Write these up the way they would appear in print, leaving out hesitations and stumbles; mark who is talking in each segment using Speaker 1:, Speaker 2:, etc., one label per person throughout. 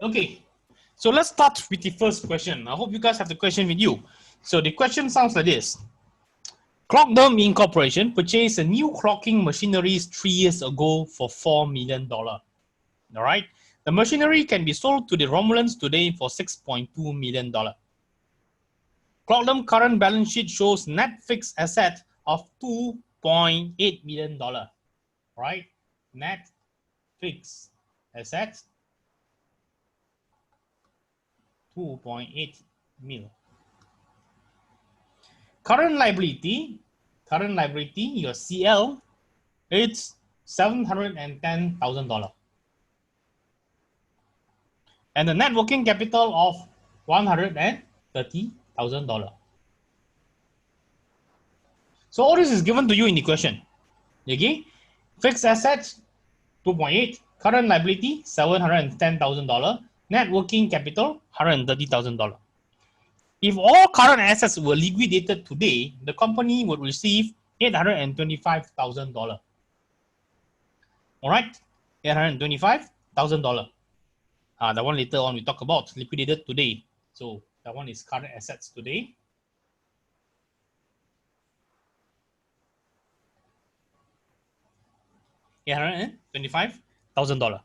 Speaker 1: Okay, so let's start with the first question. I hope you guys have the question with you. So the question sounds like this. Clockdom Incorporation purchased a new clocking machinery 3 years ago for $4 million. All right. The machinery can be sold to the Romulans today for $6.2 million. Clockdom current balance sheet shows net fixed asset of $2.8 million. Right? Net fixed assets 2.8 mil. Current liability, your CL, it's $710,000. And the net working capital of $130,000. So all this is given to you in the question. Okay? Fixed assets 2.8, current liability $710,000, net working capital $130,000. If all current assets were liquidated today, the company would receive $825,000. All right, $825,000. That one later on we talk about liquidated today. So that one is current assets today. $825,000.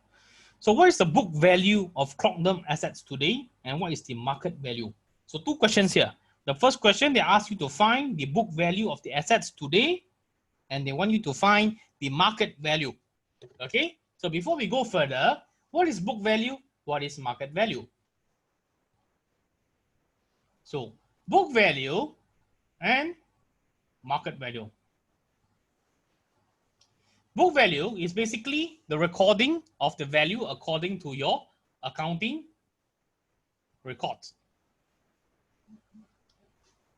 Speaker 1: So what is the book value of Clockdom assets today, and what is the market value? So two questions here. The first question, they ask you to find the book value of the assets today, and they want you to find the market value. Okay, so before we go further, what is book value? What is market value? So book value and market value. Book value is basically the recording of the value according to your accounting records.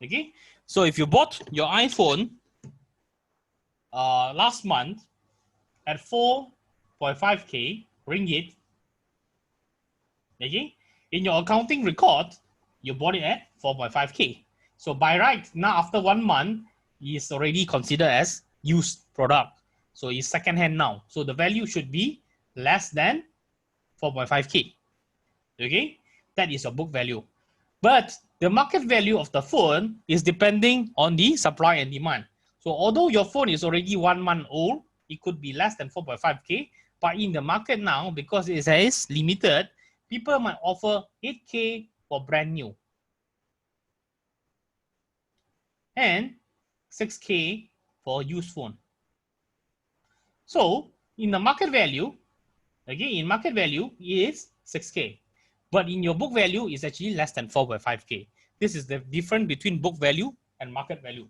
Speaker 1: Okay, so if you bought your iPhone last month at 4.5k ringgit, okay, in your accounting record, you bought it at 4.5k. So by right, now after 1 month, it's already considered as used product. So it's second hand now. So the value should be less than 4.5k. Okay, that is your book value. But the market value of the phone is depending on the supply and demand. So although your phone is already 1 month old, it could be less than 4.5k. But in the market now, because it is limited, people might offer 8k for brand new and 6k for used phone. So in the market value, again, in market value is 6k. But in your book value is actually less than 4.5k. This is the difference between book value and market value.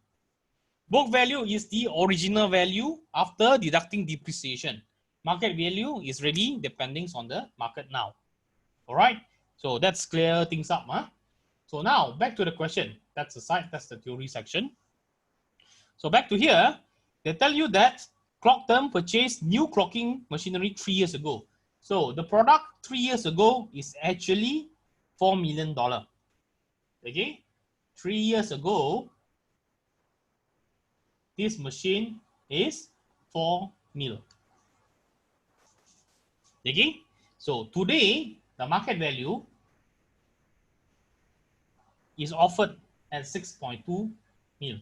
Speaker 1: Book value is the original value after deducting depreciation. Market value is really depending on the market now. All right, so that's clear things up. Huh? So now back to the question. That's the side, that's the theory section. So back to here, they tell you that Clockdom purchased new clocking machinery 3 years ago. So the product 3 years ago is actually $4 million. Okay, 3 years ago, this machine is 4 mil. Okay, so today the market value is offered at 6.2 mil.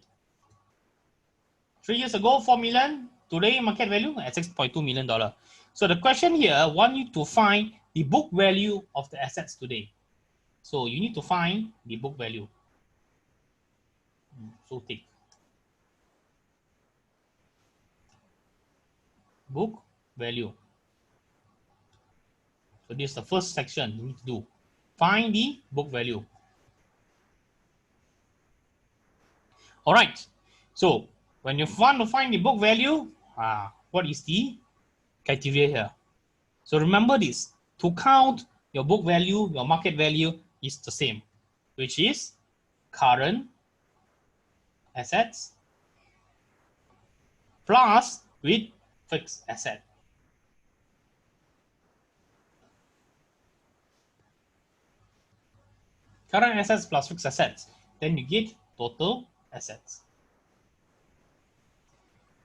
Speaker 1: 3 years ago, 4 million. Today, market value at $6.2 million. So the question here, I want you to find the book value of the assets today. So you need to find the book value. So take book value. So this is the first section you need to do. Find the book value. All right. So when you want to find the book value, what is the criteria here? So remember this, to count your book value, your market value is the same, which is current assets plus with fixed asset. Current assets plus fixed assets, then you get total assets.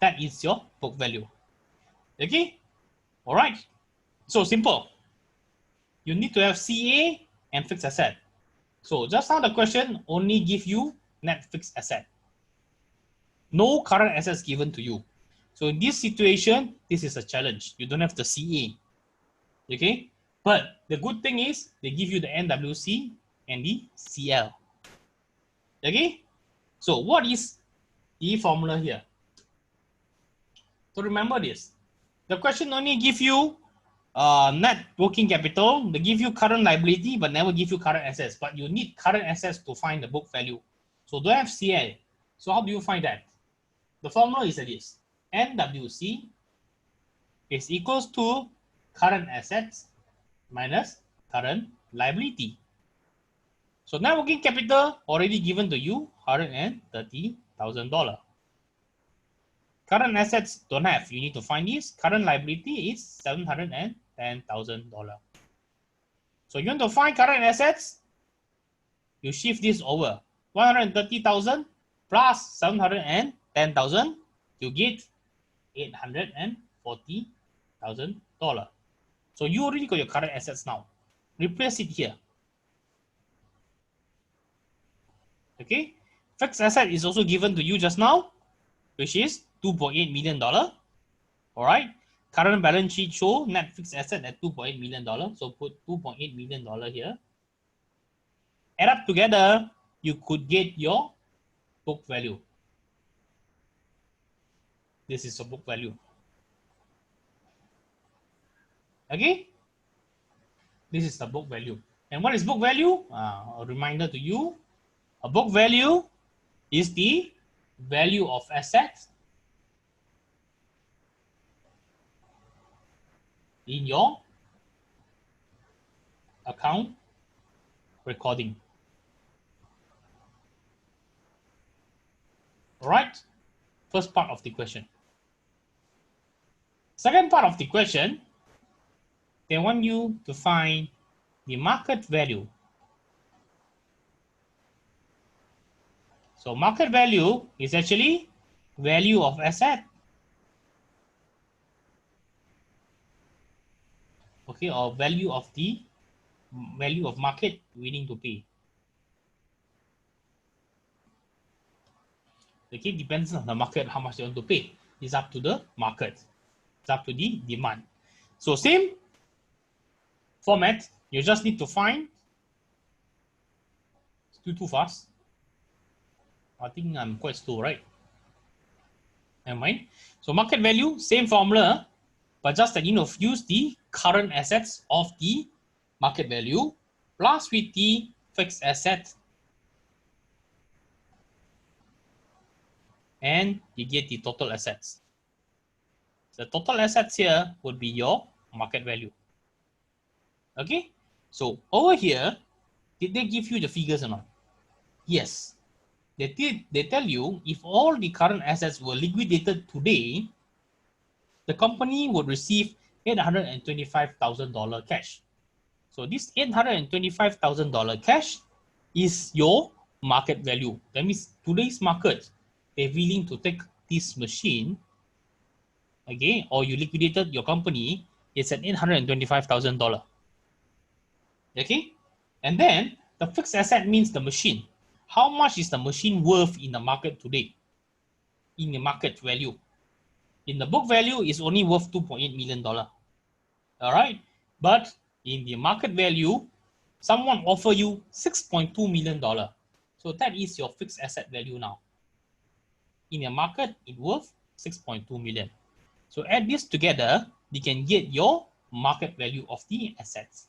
Speaker 1: That is your book value. Okay, all right, so simple. you need to have CA and fixed asset. So just now the question only give you net fixed asset. No current assets given to you. So in this situation, this is a challenge. You don't have the CA. Okay? But the good thing is they give you the NWC and the CL. Okay? So what is the formula here? So remember this. The question only give you net working capital. They give you current liability, but never give you current assets. But you need current assets to find the book value. So don't have CL. So how do you find that? The formula is like this. NWC is equals to current assets minus current liability. So net working capital already given to you $130,000. Current assets don't have. You need to find this. Current liability is $710,000. So you want to find current assets, you shift this over. 130,000 plus 710,000, you get $840,000. So you already got your current assets now. Replace it here. Okay. Fixed asset is also given to you just now, which is $2.8 million. All right. Current balance sheet show net fixed asset at $2.8 million. So put $2.8 million here. Add up together, you could get your book value. This is a book value. Okay. This is the book value. And what is book value? A reminder to you. A book value is the value of assets in your account recording. All right. First part of the question. Second part of the question, they want you to find the market value. So market value is actually value of asset, okay, or value of the value of market willing to pay. Okay, depends on the market how much they want to pay. It's up to the market. It's up to the demand. So same format, you just need to find. Still too fast. I think I'm quite slow, right? Never mind. So market value, same formula, but just that you know, use the current assets of the market value plus with the fixed asset, and you get the total assets. The total assets here would be your market value. Okay, so over here, did they give you the figures or not? Yes, they did. They tell you if all the current assets were liquidated today, the company would receive $825,000 cash. So this $825,000 cash is your market value. That means today's market, they're willing to take this machine, okay, or you liquidated your company, it's at $825,000. Okay, and then the fixed asset means the machine. How much is the machine worth in the market today? In the market value. In the book value, it's only worth $2.8 million. All right, but in the market value, someone offer you $6.2 million. So that is your fixed asset value now. In the market, it worth 6.2 million. So add this together, you can get your market value of the assets.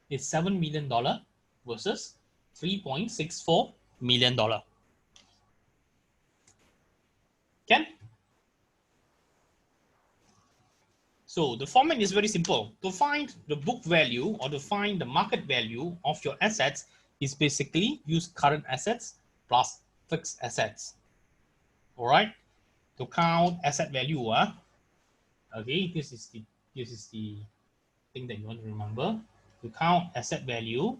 Speaker 1: It's $7 million versus $3.64 million. Can? So the format is very simple. To find the book value or to find the market value of your assets is basically use current assets plus fixed assets. All right. To count asset value, okay, this is the thing that you want to remember. To count asset value,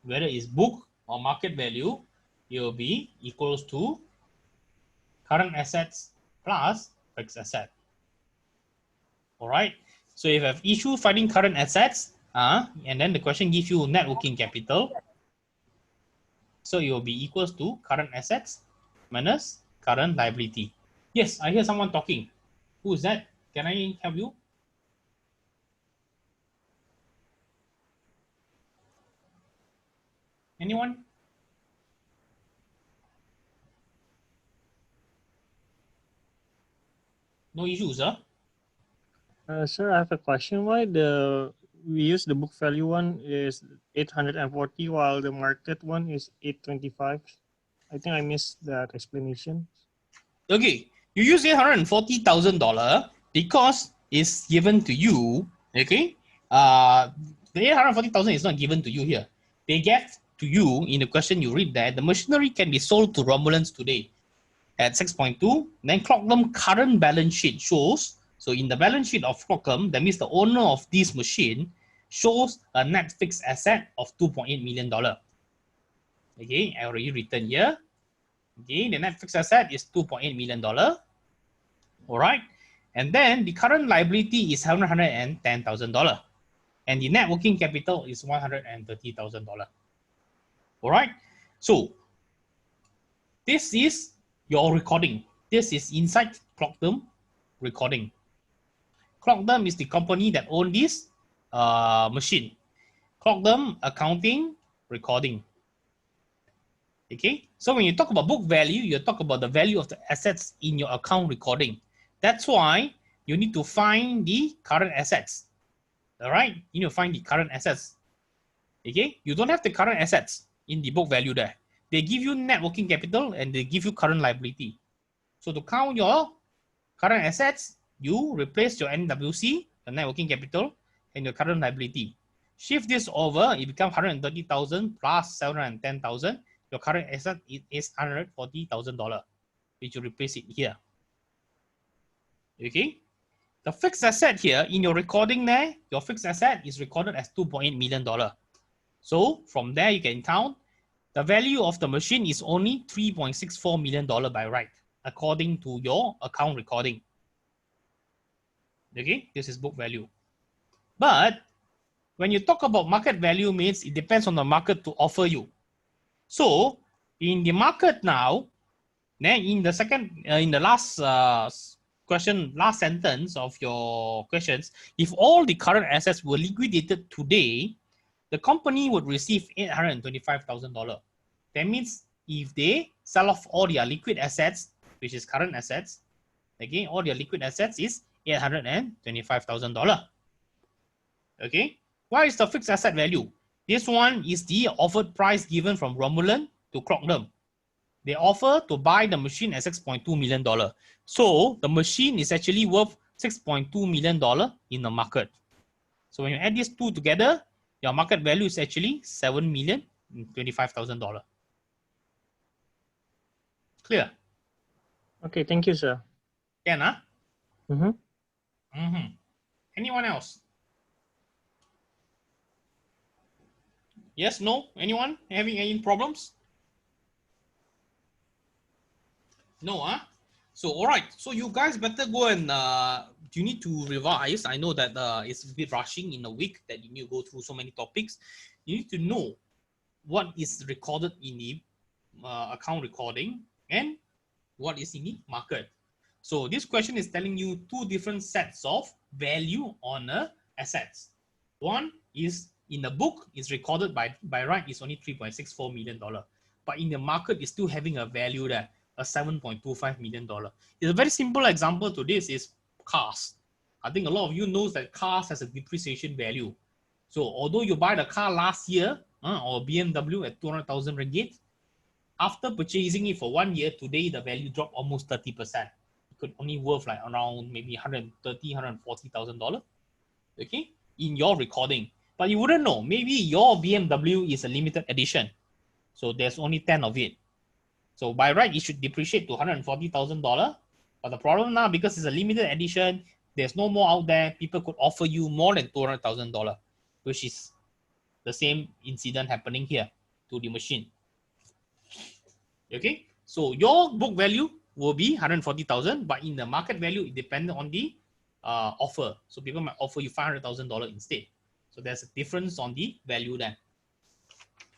Speaker 1: whether it's book or market value, it will be equals to current assets plus fixed asset. All right. So if you have issue finding current assets, and then the question gives you net working capital, so it will be equals to current assets minus current liability. Yes, I hear someone talking. Who is that? Can I help you? Anyone? No issues, huh?
Speaker 2: Sir, I have a question. Why we use the book value one is 840 while the market one is 825? I think I missed that explanation.
Speaker 1: Okay, you use $840,000 because it's given to you. Okay, the 840,000 is not given to you here. They get to you in the question you read that the machinery can be sold to Romulans today at 6.2. Then Clockdom current balance sheet shows. So in the balance sheet of Clockdom, that means the owner of this machine shows a net fixed asset of $2.8 million. Okay, I already written here. Okay, the net fixed asset is $2.8 million. All right. And then the current liability is $710,000. And the net working capital is $130,000. All right. So this is your recording. This is inside Clockdom recording. Clockdom is the company that owns this machine. Clockdom accounting recording. Okay. So when you talk about book value, you talk about the value of the assets in your account recording. That's why you need to find the current assets. All right, you need to find the current assets. Okay, you don't have the current assets in the book value there. They give you net working capital and they give you current liability. So to count your current assets, you replace your NWC, the net working capital, and your current liability. Shift this over, it becomes 130,000 plus 710,000. Your current asset is $140,000, which you replace it here. Okay. The fixed asset here in your recording there, your fixed asset is recorded as $2.8 million. So from there, you can count the value of the machine is only $3.64 million by right, according to your account recording. Okay, this is book value. But when you talk about market value means it depends on the market to offer you. So in the market now, in the last question, last sentence of your questions, if all the current assets were liquidated today, the company would receive $825,000. That means if they sell off all their liquid assets, which is current assets, again, all their liquid assets is $825,000. Okay, what is the fixed asset value? This one is the offered price given from Romulan to Clockdom. They offer to buy the machine at $6.2 million. So the machine is actually worth $6.2 million in the market. So when you add these two together, your market value is actually $7,025,000. Clear?
Speaker 2: Okay, thank you, sir.
Speaker 1: Can, huh?
Speaker 2: Mm-hmm.
Speaker 1: Anyone else? Yes, no? Anyone having any problems? No, huh? So, all right. So you guys better go and you need to revise. I know that it's a bit rushing in a week that you need to go through so many topics. You need to know what is recorded in the account recording and what is in the market. So this question is telling you two different sets of value on assets. One is in the book is recorded by right is only $3.64 million, but in the market is still having a value there, a $7.25 million. It's a very simple example to this is cars. I think a lot of you knows that cars has a depreciation value. So although you buy the car last year or BMW at 200,000 ringgit, after purchasing it for 1 year, today the value dropped almost 30%. It could only worth like around maybe $130,000, $140,000. Okay, in your recording. But you wouldn't know. Maybe your BMW is a limited edition. So there's only 10 of it. So by right, it should depreciate to $140,000. But the problem now, because it's a limited edition, there's no more out there. People could offer you more than $200,000, which is the same incident happening here to the machine. Okay, so your book value will be 140,000, but in the market value, it depends on the offer. So people might offer you $500,000 instead. So there's a difference on the value then.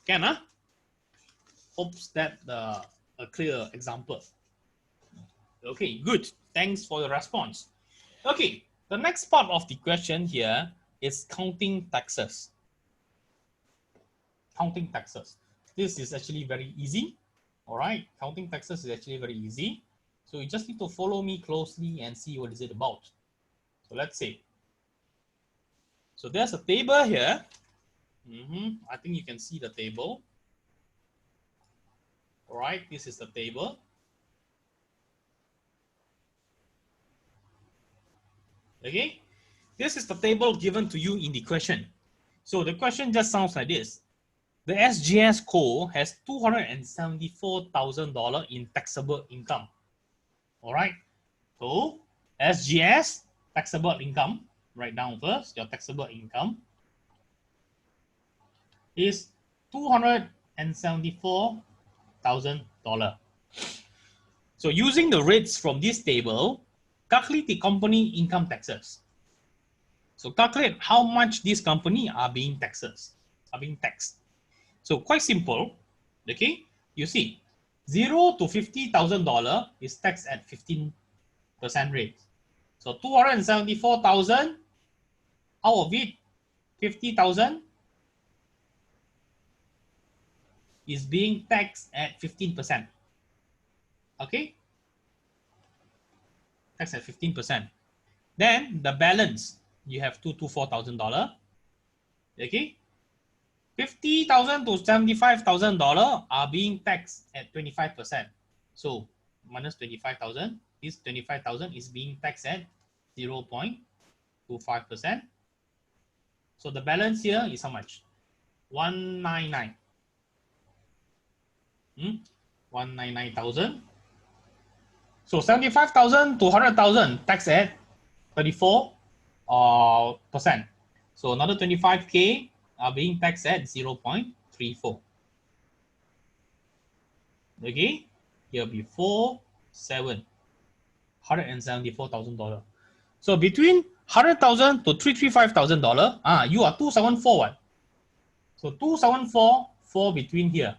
Speaker 1: Can hopes that a clear example. Okay, good. Thanks for your response. Okay, the next part of the question here is counting taxes. Counting taxes. This is actually very easy. All right, counting taxes is actually very easy. So you just need to follow me closely and see what is it about. So let's see. So there's a table here. I think you can see the table. All right, this is the table. Okay, this is the table given to you in the question. So the question just sounds like this. The SGS Co has $274,000 in taxable income. All right, so SGS taxable income, write down first, your taxable income is $274,000. So using the rates from this table, calculate the company income taxes. So calculate how much this company are being taxed. So quite simple, okay? You see, $0 to $50,000 is taxed at 15% rate. So 274,000, out of it, 50,000 is being taxed at 15%. Okay? Taxed at 15%. Then the balance, you have $224,000. Okay? $50,000 to $75,000 are being taxed at 25%. So minus 25,000, this 25,000 is being taxed at 0.25%. So the balance here is how much? 199. 199,000. So 75,000 to 100,000 tax at 34%. So another 25K are being taxed at 0.34. Okay, here be 174,000. So between 100,000 to $335,000, you are 274. What? So 274 fall between here.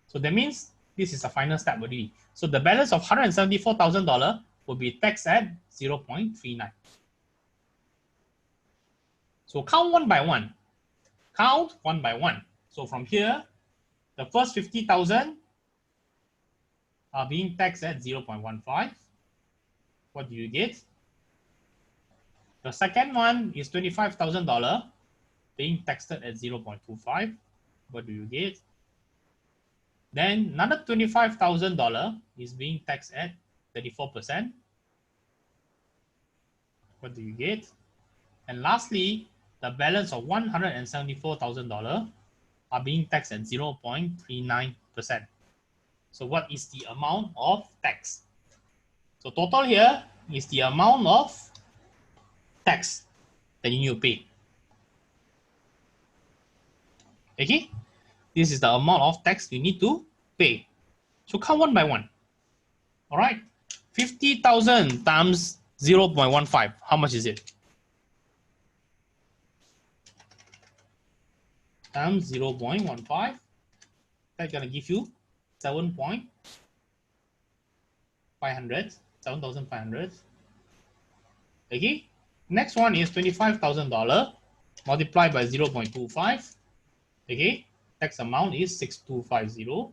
Speaker 1: So that means this is the final step already. So the balance of $174,000 will be taxed at 0.39. So count one by one. Count one by one. So from here, the first 50,000 are being taxed at 0.15. What do you get? The second one is $25,000 being taxed at 0.25. What do you get? Then another $25,000 is being taxed at 34%. What do you get? And lastly, the balance of $174,000 are being taxed at 0.39%. So what is the amount of tax? So total here is the amount of tax that you need to pay. Okay? This is the amount of tax you need to pay. So count one by one. All right? 50,000 times 0.15. How much is it? Times 0.15. That's going to give you 7,500. Okay? Next one is $25,000 multiplied by 0.25. Okay? Tax amount is 6,250.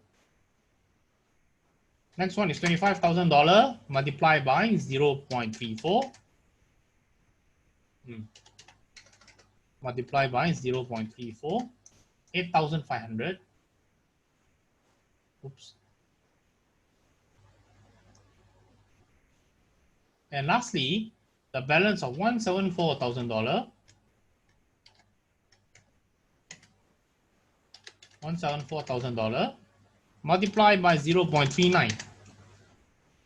Speaker 1: Next one is $25,000 multiplied by 0.34. Multiplied by 0.34. 8,500. Oops. And lastly, the balance of $174,000. $174,000 multiplied by 0.39.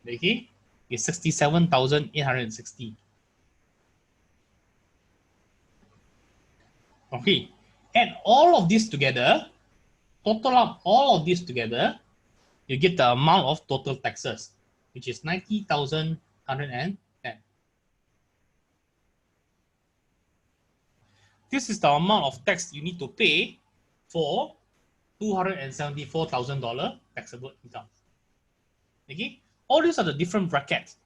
Speaker 1: Okay, is 67,860. Okay, add all of this together, total up all of this together, you get the amount of total taxes, which is 90,110. this is the amount of tax you need to pay for $274,000 taxable income. Okay, all these are the different brackets.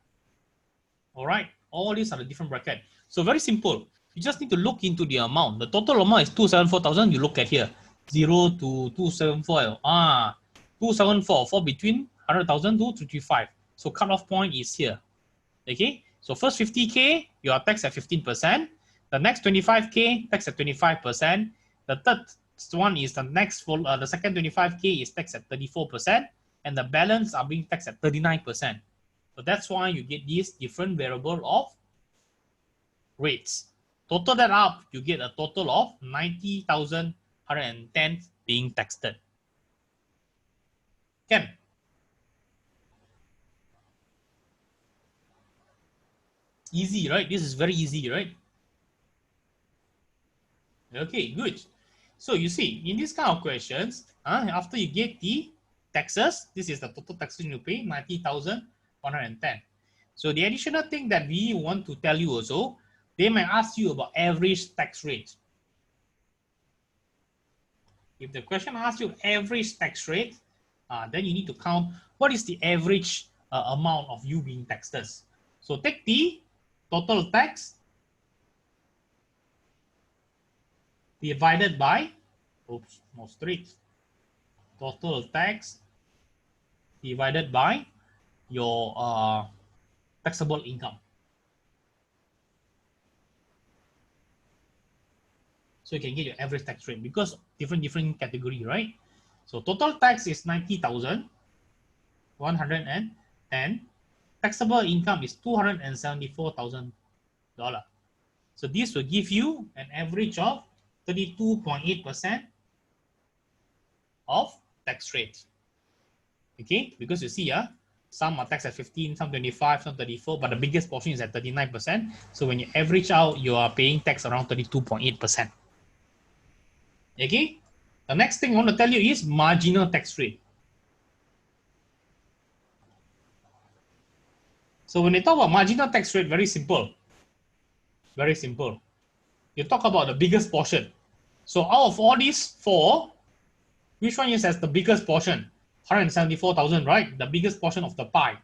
Speaker 1: All right, all these are the different brackets. So very simple. You just need to look into the amount. The total amount is 274,000. You look at here, 0 to 274. 274 fall between 100,000 to 235. So cutoff point is here. Okay, so first 50K, you are taxed at 15%. The next 25K, taxed at 25%. The third one is the next, the second 25K is taxed at 34%. And the balance are being taxed at 39%. So that's why you get these different variable of rates. Total that up, you get a total of 90,110 being taxed. Can? Easy, right? This is very easy, right? Okay, good. So you see, in this kind of questions, after you get the taxes, this is the total taxes you pay, 90,110. So the additional thing that we want to tell you also, they might ask you about average tax rate. If the question asks you average tax rate, then you need to count what is the average amount of you being taxed. So take the total tax divided by, oops, more straight, total tax divided by your taxable income. So you can get your average tax rate because different category, right? So total tax is 90,110. Taxable income is $274,000. So this will give you an average of 32.8% of tax rate. Okay, because you see, some are taxed at 15, some 25, some 34, but the biggest portion is at 39%. So when you average out, you are paying tax around 32.8%. Okay, the next thing I want to tell you is marginal tax rate. So when you talk about marginal tax rate, very simple. Very simple. You talk about the biggest portion. So out of all these four, which one is as the biggest portion? 174,000, right? The biggest portion of the pie.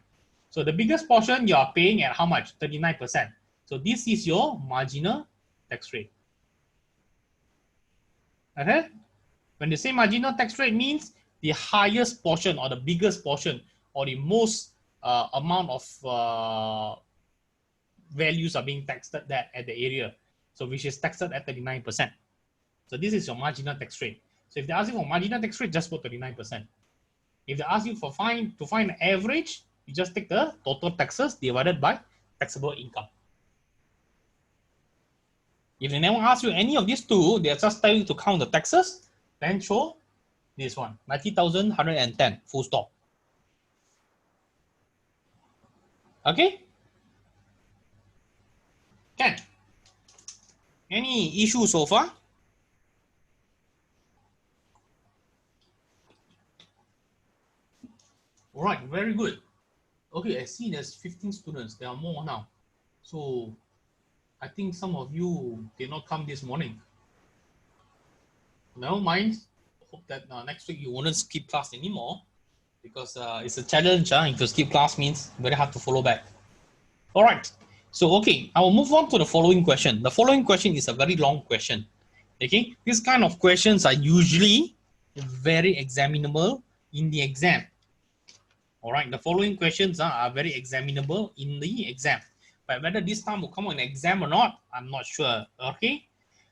Speaker 1: So the biggest portion you are paying at how much? 39%. So this is your marginal tax rate. Okay? When they say marginal tax rate means the highest portion or the biggest portion or the most amount of values are being taxed at the area. So which is taxed at 39%. So this is your marginal tax rate. So if they ask you for marginal tax rate, just put 39%. If they ask you to find the average, you just take the total taxes divided by taxable income. If they never ask you any of these two, they are just telling you to count the taxes, then show this one, 90,110, full stop. Okay? Can? Any issue so far? All right, very good. Okay, I see there's 15 students. There are more now. So I think some of you did not come this morning. Never mind. Hope that next week you won't skip class anymore because it's a challenge. If you skip class means very hard to follow back. All right. So, okay, I will move on to the following question. The following question is a very long question. Okay, these kind of questions are usually very examinable in the exam. All right, the following questions are very examinable in the exam. But whether this time will come on an exam or not, I'm not sure. Okay,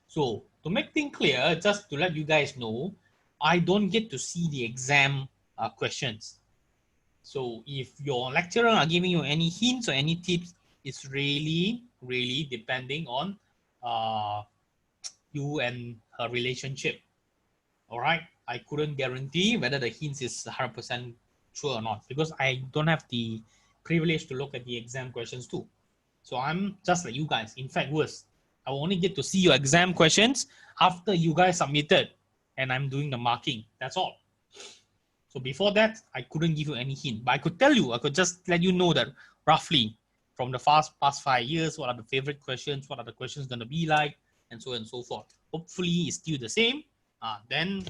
Speaker 1: so to make things clear, just to let you guys know, I don't get to see the exam questions. So if your lecturer are giving you any hints or any tips, it's really depending on you and her relationship. All right, I couldn't guarantee whether the hints is 100% true or not because I don't have the privilege to look at the exam questions too. So I'm just like you guys. In fact, worse, I will only get to see your exam questions after you guys submitted and I'm doing the marking. That's all. So before that, I couldn't give you any hint, but I could tell you, I could just let you know that roughly from the past 5 years, what are the favorite questions, what are the questions going to be like, and so on and so forth. hopefully it's still the same, then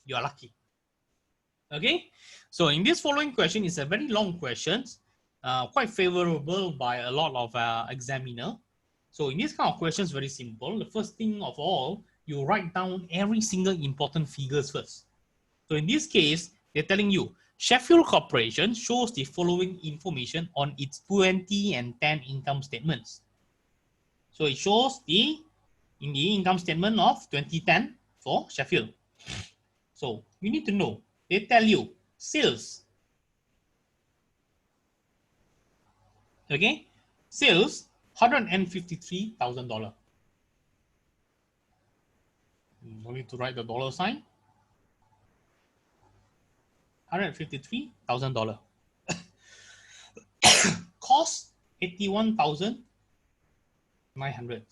Speaker 1: you are lucky. Okay, so in this following question, it's a very long question, quite favorable by a lot of examiner. So in this kind of questions, very simple. The first thing of all, you write down every single important figures first. So in this case, they're telling you, Sheffield Corporation shows the following information on its 20 and 10 income statements. So it shows in the income statement of 2010 for Sheffield. So you need to know, they tell you sales. Okay, sales $153,000. No need to write the dollar sign. $153,000. Cost 81,900.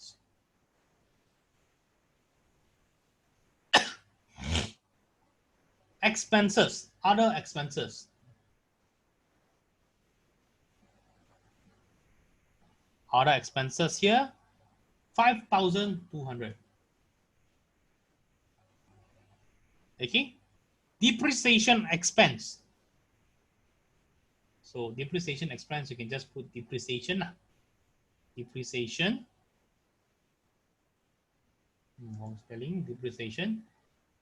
Speaker 1: Expenses, other expenses. Other expenses here, 5,200. Okay, depreciation expense. So depreciation expense, you can just put depreciation. Depreciation. Wrong spelling. Depreciation.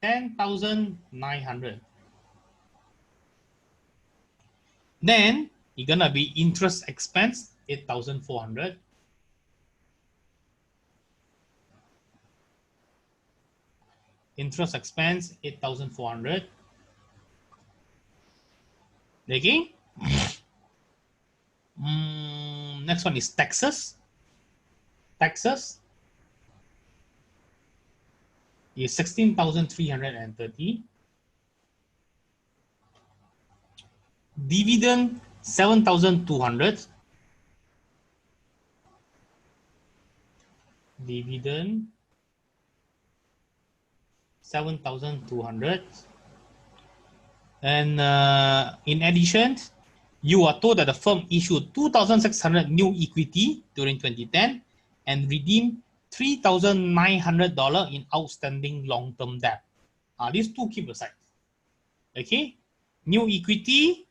Speaker 1: 10,900. Then you're gonna be interest expense 8,400. Interest expense 8,400. Okay. Next one is taxes. Taxes is 16,330. Dividend 7,200. Dividend 7,200. And in addition, you are told that the firm issued 2,600 new equity during 2010 and redeemed $3,900 in outstanding long-term debt. These two keep aside. Okay, new equity,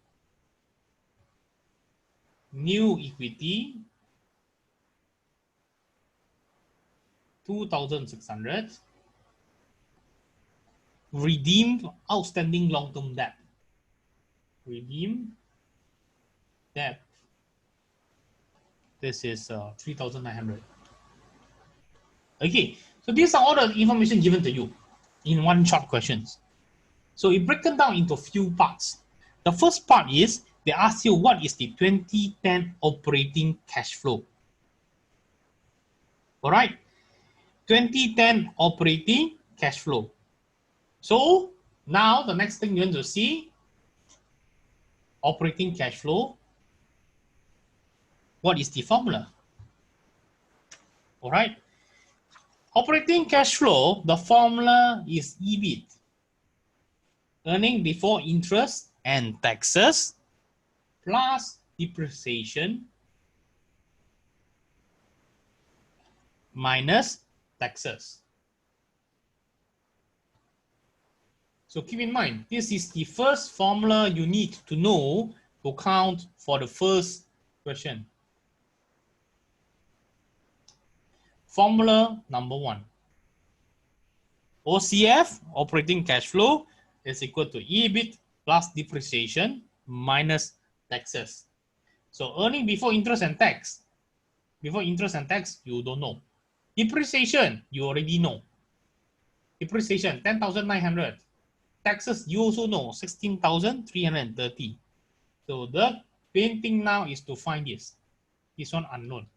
Speaker 1: 2,600. Redeemed outstanding long-term debt. Redeemed debt. This is 3,900. Okay, so these are all the information given to you in one short questions. So it broken down into a few parts. The first part is they ask you what is the 2010 operating cash flow. All right, 2010 operating cash flow. So now the next thing you're going to see, operating cash flow. What is the formula? All right, operating cash flow, the formula is EBIT, earning before interest and taxes, plus depreciation minus taxes. So keep in mind, this is the first formula you need to know to count for the first question. Formula number one. OCF, operating cash flow, is equal to EBIT plus depreciation minus taxes. So earning before interest and tax. Before interest and tax, you don't know. Depreciation, you already know. Depreciation, 10,900. Taxes, you also know, 16,330. So the main thing now is to find this. This one unknown.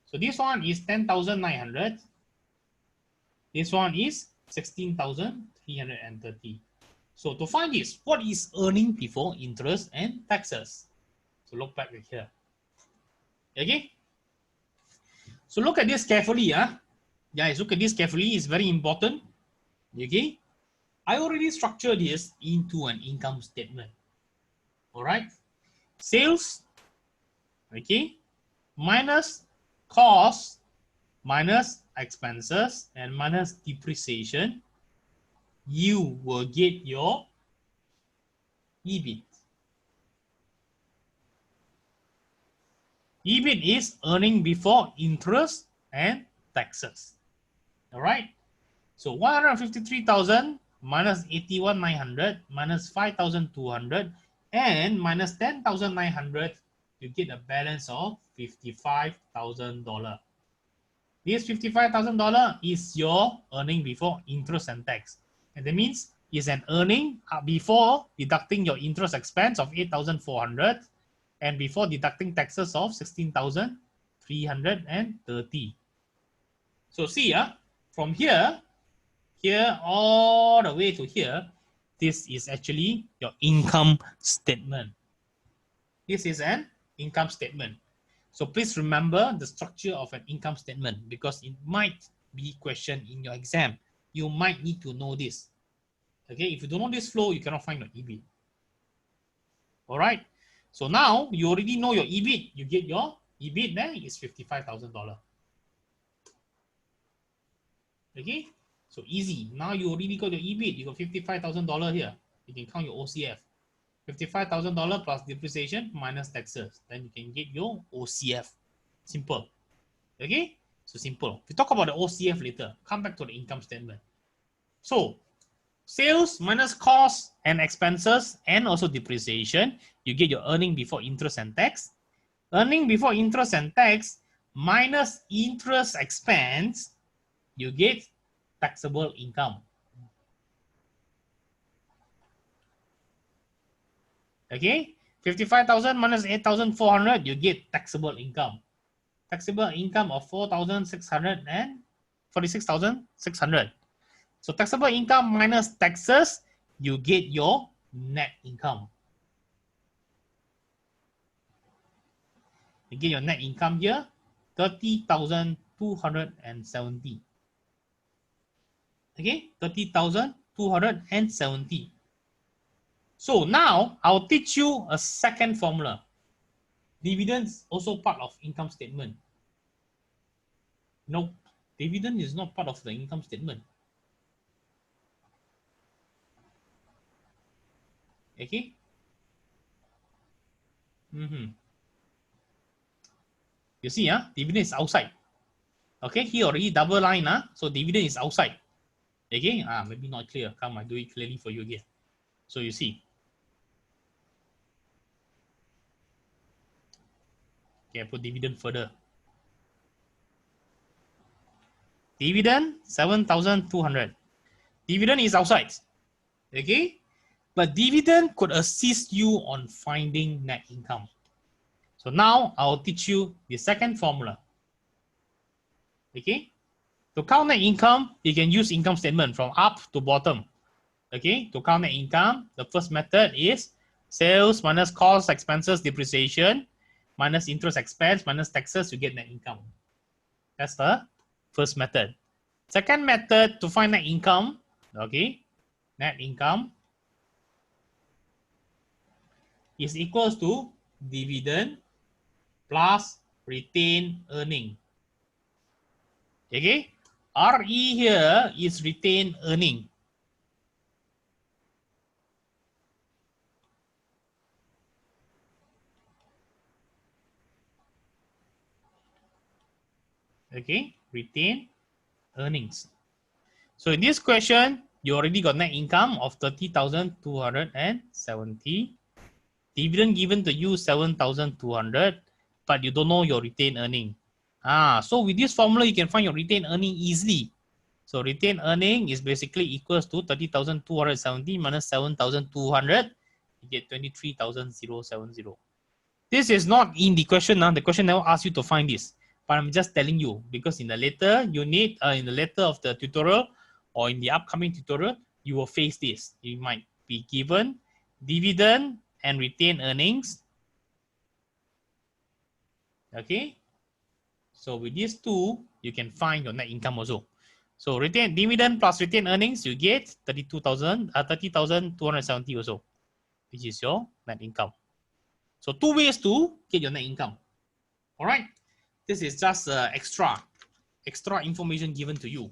Speaker 1: So this one is 10,900. This one is 16,330. So to find this, what is earning before interest and taxes? So look back here. Okay. So look at this carefully. Guys, look at this carefully. It's very important. Okay. I already structured this into an income statement. All right. Sales, okay, minus cost minus expenses and minus depreciation, you will get your EBIT. EBIT is earning before interest and taxes. All right. So 153,000 minus 81,900 minus 5,200 and minus 10,900, you get a balance of $55,000. This $55,000 is your earning before interest and tax. And that means it's an earning before deducting your interest expense of 8,400 and before deducting taxes of 16,330. So see, from here all the way to here, this is actually your income statement. This is an income statement. So please remember the structure of an income statement because it might be questioned in your exam. You might need to know this. Okay, if you don't know this flow, you cannot find your EBIT. All right. So now you already know your EBIT. You get your EBIT there is $55,000. Okay, so easy. Now you already got your EBIT. You got $55,000 here. You can count your OCF. $55,000 plus depreciation minus taxes. Then you can get your OCF. Simple. Okay, so simple. We talk about the OCF later. Come back to the income statement. So sales minus costs and expenses and also depreciation, you get your earning before interest and tax. Earning before interest and tax minus interest expense, you get taxable income. Okay, 55,000 minus 8,400, you get taxable income. Taxable income of 4,600 and 46,600. So taxable income minus taxes, you get your net income. You get your net income here, 30,270. Okay, 30,270. So now I'll teach you a second formula. Dividends also part of income statement. No, dividend is not part of the income statement. Okay. You see, dividend is outside. Okay, here already double line, so dividend is outside. Okay, maybe not clear. Come, I do it clearly for you again. So you see. Okay, I put dividend further. Dividend 7,200. Dividend is outside. Okay, but dividend could assist you on finding net income. So now I'll teach you the second formula. Okay, to count net income, you can use income statement from up to bottom. Okay, to count net income, the first method is sales minus cost, expenses, depreciation, minus interest expense, minus taxes, you get net income. That's the first method. Second method to find net income, okay, net income is equals to dividend plus retained earning. Okay, RE here is retained earning. Okay, retained earnings. So in this question, you already got net income of 30,270. Dividend given to you 7,200, but you don't know your retained earning. So with this formula, you can find your retained earning easily. So retained earning is basically equals to 30,270 minus 7,200. You get 23,070. This is not in the question. The question never asks you to find this, but I'm just telling you because in the later unit, in the later of the tutorial or in the upcoming tutorial, you will face this. You might be given dividend and retained earnings. Okay. So with these two, you can find your net income also. So retained dividend plus retained earnings, you get 30,270 also, which is your net income. So two ways to get your net income. All right. This is just extra extra information given to you.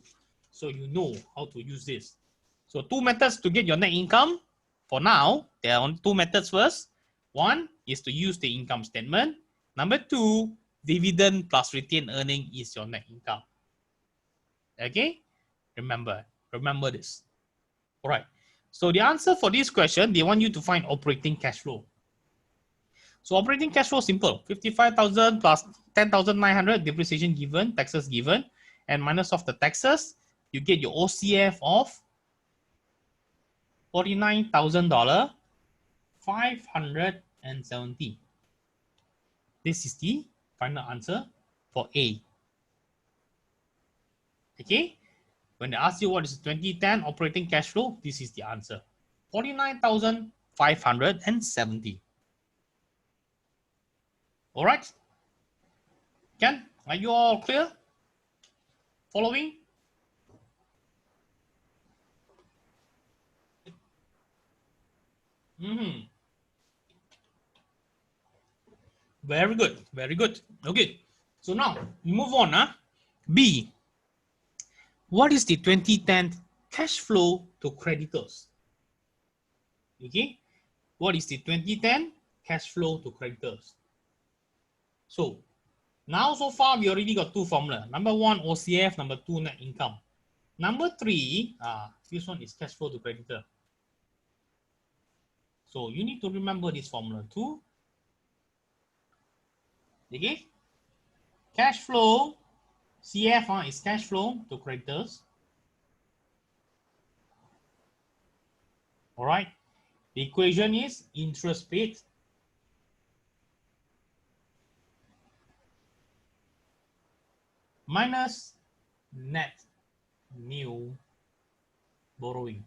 Speaker 1: So you know how to use this. So two methods to get your net income. For now, there are only two methods first. One is to use the income statement. Number two, dividend plus retained earning is your net income. Okay? Remember this. All right. So the answer for this question, they want you to find operating cash flow. So operating cash flow simple. 55,000 plus 10,900 depreciation given, taxes given, and minus off the taxes, you get your OCF of $49,000, 570. This is the final answer for A. Okay? When they ask you what is 2010 operating cash flow, this is the answer. 49,570. All right? Ken, are you all clear? Following? Very good. Very good. Okay. So now we move on. B. What is the 2010 cash flow to creditors? Okay. What is the 2010 cash flow to creditors? So now so far we already got two formula. Number one OCF, number two net income. Number three, this one is cash flow to creditor. So you need to remember this formula too. Okay. Cash flow, CF is cash flow to creditors. All right. The equation is interest paid minus net new borrowing.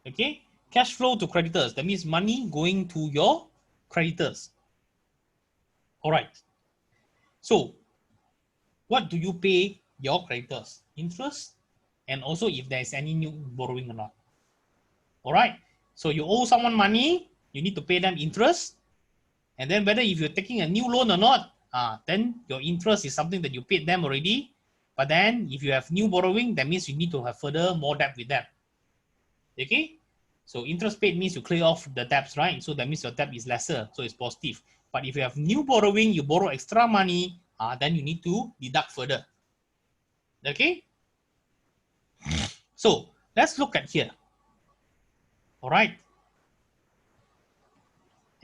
Speaker 1: Okay. Cash flow to creditors. That means money going to your creditors. All right. So what do you pay your creditors? Interest, and also if there is any new borrowing or not. All right. So you owe someone money, you need to pay them interest. And then whether if you're taking a new loan or not, then your interest is something that you paid them already. But then if you have new borrowing, that means you need to have further more debt with them. Okay? So interest paid means you clear off the debts, right? So that means your debt is lesser, so it's positive. But if you have new borrowing, you borrow extra money, then you need to deduct further. Okay? So let's look at here. All right.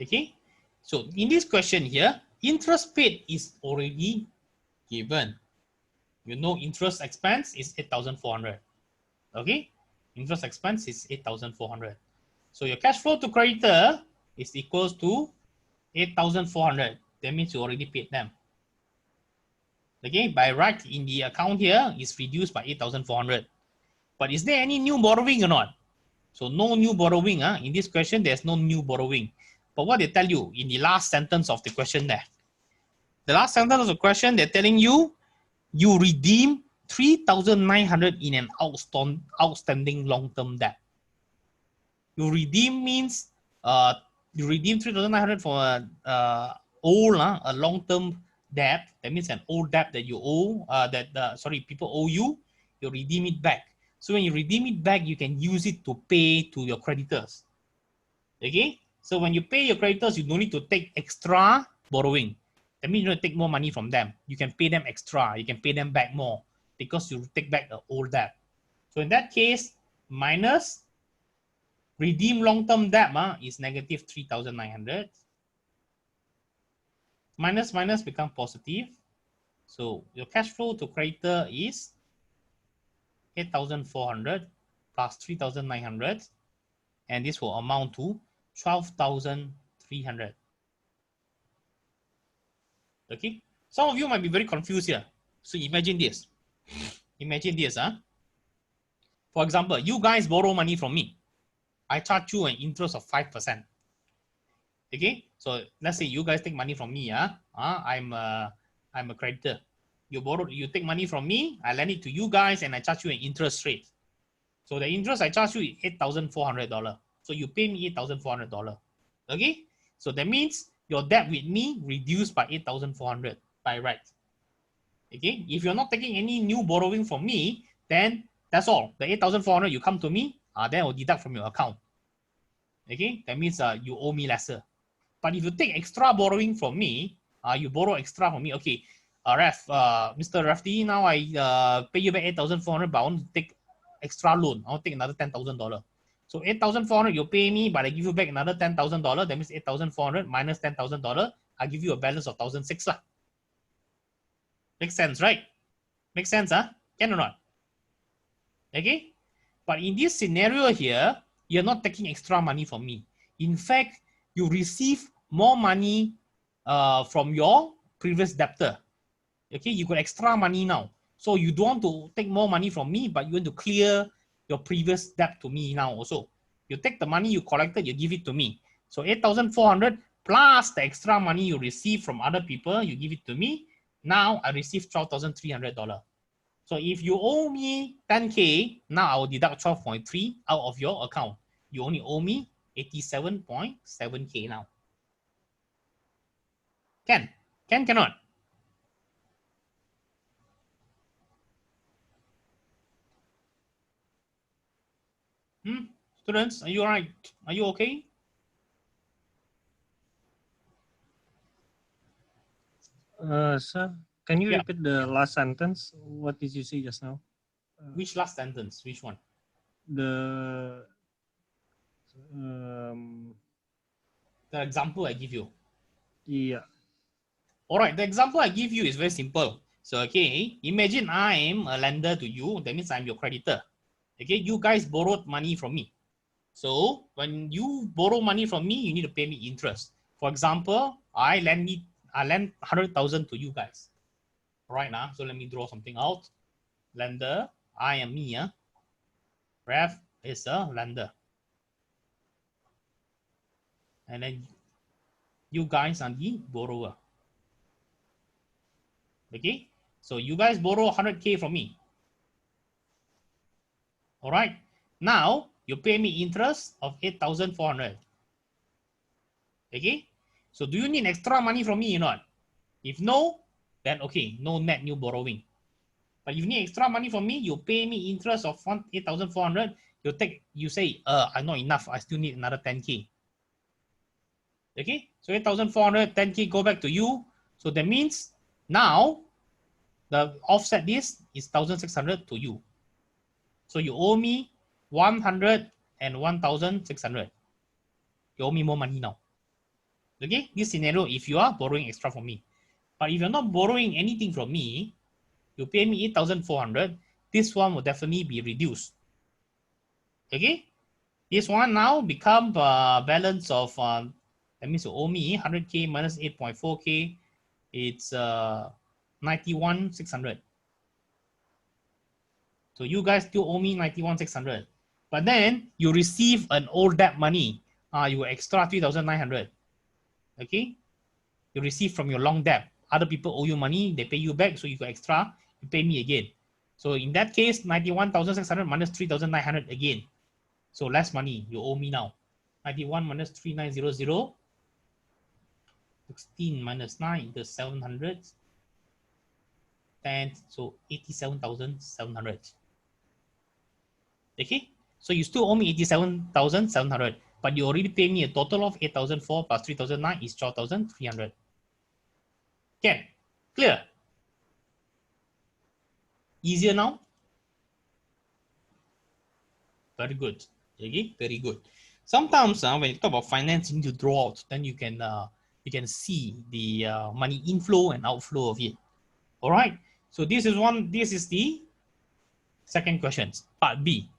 Speaker 1: Okay. So in this question here, interest paid is already given. You know interest expense is 8,400. Okay. Interest expense is 8,400. So your cash flow to creditor is equals to 8,400. That means you already paid them. Okay. By right in the account here is reduced by 8,400. But is there any new borrowing or not? So no new borrowing. In this question, there's no new borrowing. But what they tell you in the last sentence of the question there, the last sentence of the question, they're telling you, you redeem 3,900 in an outstanding long-term debt. You redeem means you redeem 3,900 for a long-term debt. That means an old debt that you owe, people owe you. You redeem it back. So when you redeem it back, you can use it to pay to your creditors. Okay? So when you pay your creditors, you don't need to take extra borrowing. That means you don't take more money from them. You can pay them extra. You can pay them back more because you take back the old debt. So in that case, minus redeem long-term debt is negative 3,900. Minus become positive. So your cash flow to creditor is 8,400 plus 3,900. And this will amount to 12,300. Okay. Some of you might be very confused here. So imagine this. Imagine this. For example, you guys borrow money from me. I charge you an interest of 5%. Okay. So let's say you guys take money from me. I'm a creditor. You take money from me. I lend it to you guys, and I charge you an interest rate. So the interest I charge you is $8,400. So you pay me $8,400. Okay. So that means your debt with me reduced by 8,400 by right. Okay, if you're not taking any new borrowing from me, then that's all. The 8,400 you come to me, then I'll deduct from your account. Okay, that means you owe me lesser. But if you take extra borrowing from me, you borrow extra from me. Okay, Mr. Rafti, now I pay you back 8,400, but I want to take extra loan. I want to take another $10,000. So 8,400 you pay me, but I give you back another $10,000. That means 8,400 minus $10,000. I give you a balance of 1,600 lah. Makes sense, right? Makes sense, huh? Can or not? Okay. But in this scenario here, you're not taking extra money from me. In fact, you receive more money from your previous debtor. Okay, you got extra money now. So you don't want to take more money from me, but you want to clear your previous debt to me now also. You take the money you collected, you give it to me. So 8,400 plus the extra money you receive from other people, you give it to me. Now I receive $12,300. So if you owe me 10K, now I will deduct 12.3 out of your account. You only owe me 87.7K now. Cannot? Students, are you all right? Are you okay?
Speaker 2: Sir, can you repeat the last sentence? What did you say just now?
Speaker 1: Which last sentence? Which one?
Speaker 2: The
Speaker 1: example I give you.
Speaker 2: Yeah.
Speaker 1: All right, the example I give you is very simple. So, okay, imagine I'm a lender to you. That means I'm your creditor. Okay, you guys borrowed money from me. So when you borrow money from me, you need to pay me interest. For example, I lend 100,000 to you guys. All right now, so let me draw something out. Lender, I am me. Ref is a lender. And then you guys are the borrower. Okay, so you guys borrow 100K from me. All right, now you pay me interest of 8,400. Okay, so do you need extra money from me or not? If no, then okay, no net new borrowing. But if you need extra money from me, you pay me interest of 8,400. You say, I'm not enough. I still need another 10K. Okay, so 8,400, 10K go back to you. So that means now the offset this is 1,600 to you. So you owe me 100 and 1,600. You owe me more money now. Okay, this scenario, if you are borrowing extra from me. But if you're not borrowing anything from me, you pay me 8,400, this one will definitely be reduced. Okay, this one now become balance of, that means you owe me 100K minus 8.4K, it's 91,600. So you guys still owe me 91,600. But then you receive an old debt money, you extra 3,900. Okay, you receive from your long debt. Other people owe you money, they pay you back, so you got extra, you pay me again. So in that case, 91,600 minus 3,900 again. So less money you owe me now. 91 minus 3,900, 16 minus 9 is 700. 10, so 87,700. Okay, so you still owe me 87,700, but you already pay me a total of 8,004 plus 3,009 is 12,300. Okay, clear? Easier now? Very good. Okay, very good. Sometimes when you talk about finance, you need to draw out. Then you can see the money inflow and outflow of it. All right. So this is one. This is the second question. Part B.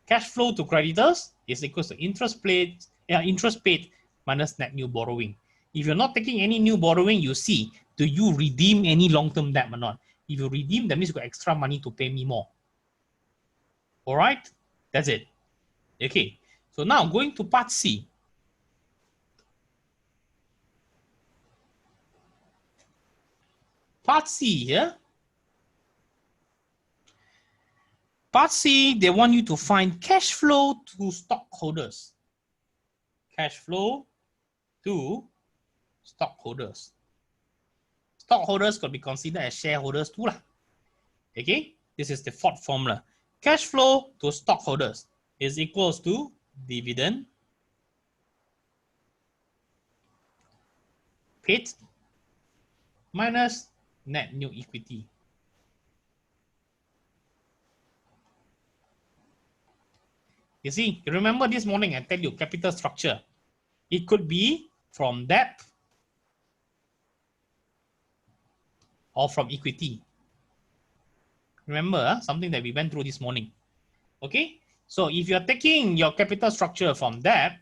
Speaker 1: Cash flow to creditors is equal to interest paid minus net new borrowing. If you're not taking any new borrowing, you see, do you redeem any long-term debt or not? If you redeem, that means you got extra money to pay me more. All right. That's it. Okay, so now going to part C. Part C here. Part C, they want you to find cash flow to stockholders. Cash flow to stockholders. Stockholders could be considered as shareholders too. Okay, this is the fourth formula. Cash flow to stockholders is equals to dividend paid minus net new equity. You see, you remember this morning I tell you capital structure. It could be from debt or from equity. Remember something that we went through this morning. Okay, so if you're taking your capital structure from debt,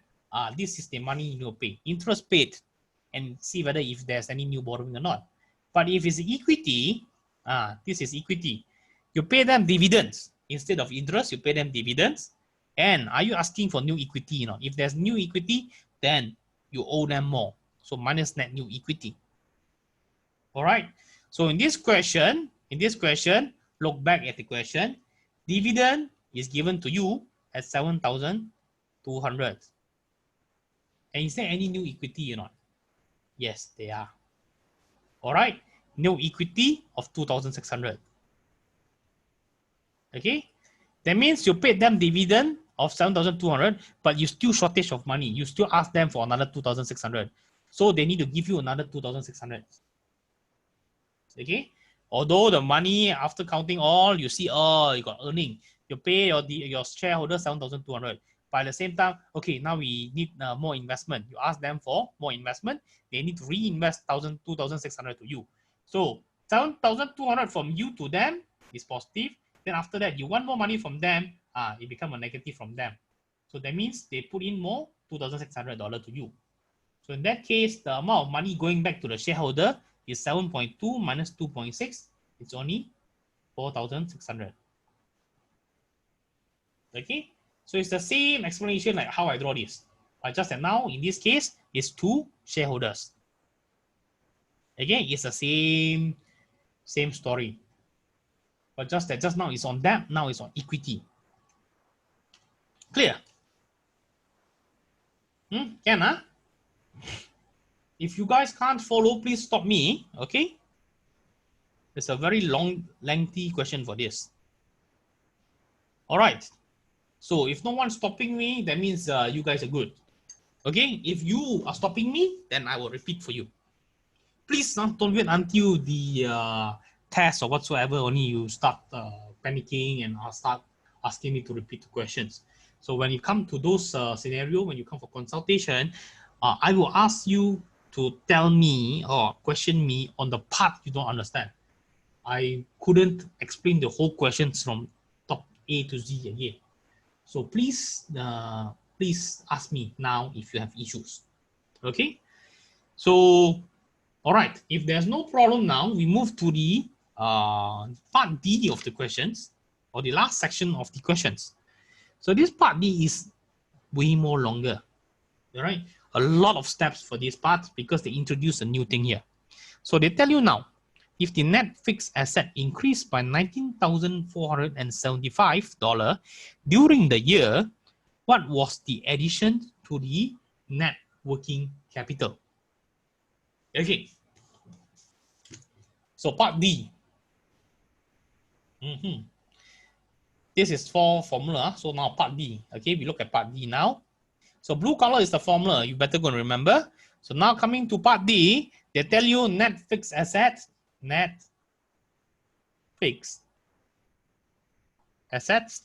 Speaker 1: this is the money you pay, interest paid, and see whether if there's any new borrowing or not. But if it's equity, this is equity. You pay them dividends instead of interest. You pay them dividends. And are you asking for new equity? You know, if there's new equity, then you owe them more. So minus net new equity. All right. So in this question, look back at the question. Dividend is given to you at 7,200. And is there any new equity or not? Yes, they are. All right. No equity of 2,600. Okay. That means you paid them dividend of 7,200, but you still shortage of money. You still ask them for another 2,600. So they need to give you another 2,600. Okay. Although the money after counting all, you see, oh, you got earning. You pay your shareholder 7,200. But at the same time, okay, now we need more investment. You ask them for more investment. They need to reinvest 2,600 to you. So 7,200 from you to them is positive. Then after that, you want more money from them, it becomes a negative from them. So that means they put in more $2,600 to you. So in that case, the amount of money going back to the shareholder is 7.2 minus 2.6. It's only 4,600. Okay, so it's the same explanation like how I draw this. But just that now, in this case, it's two shareholders. Again, it's the same story. But just that just now it's on debt, now it's on equity. Clear? Can, huh? If you guys can't follow, please stop me, okay? It's a very lengthy question for this. All right. So if no one's stopping me, that means you guys are good. Okay? If you are stopping me, then I will repeat for you. Please don't wait until the test or whatsoever, only you start panicking and I'll start asking me to repeat the questions. So when you come to those scenario, when you come for consultation, I will ask you to tell me or question me on the part you don't understand. I couldn't explain the whole questions from top A to Z again. So please ask me now if you have issues. Okay? So, all right. If there's no problem now, we move to the part D of the questions, or the last section of the questions. So this part D is way more longer. All right? A lot of steps for this part because they introduce a new thing here. So they tell you now, if the net fixed asset increased by $19,475 during the year, what was the addition to the net working capital? Okay. So part D. This is for formula. So now part D. Okay, we look at part D now. So blue color is the formula. You better go and remember. So now coming to part D, they tell you net fixed assets, net fixed assets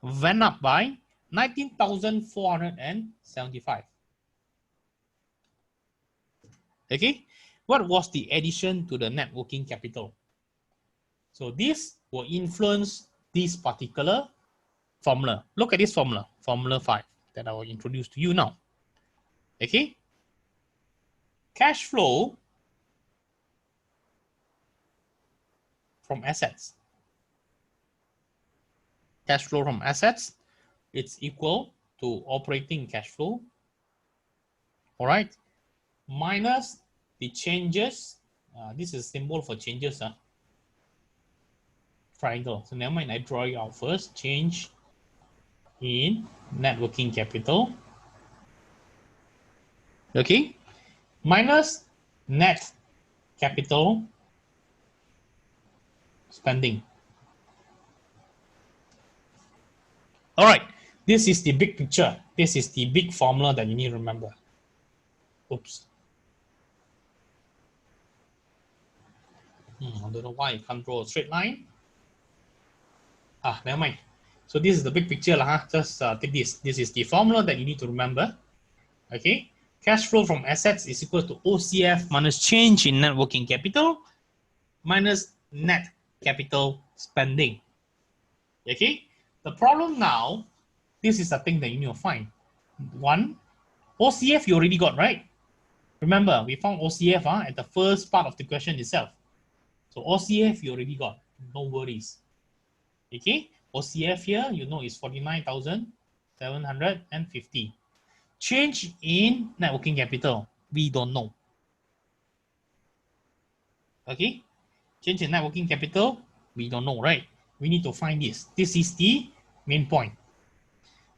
Speaker 1: went up by 19,475. Okay, what was the addition to the net working capital? So this will influence this particular formula. Look at this formula, formula 5 that I will introduce to you now. Okay, cash flow from assets. Cash flow from assets, it's equal to operating cash flow. All right, minus the changes. This is a symbol for changes. Triangle. So never mind, I draw it out first. Change in net working capital. Okay, minus net capital spending. All right, this is the big picture. This is the big formula that you need to remember. Oops. I don't know why I can't draw a straight line. Never mind. So this is the big picture. Just take this. This is the formula that you need to remember. Okay. Cash flow from assets is equal to OCF minus change in net working capital minus net capital spending. Okay. The problem now, this is the thing that you need to find. One, OCF you already got, right? Remember, we found OCF at the first part of the question itself. So OCF you already got. No worries. Okay. OCF here, you know, is 49,750. Change in net working capital, we don't know. Okay. Change in net working capital, we don't know, right? We need to find this. This is the main point.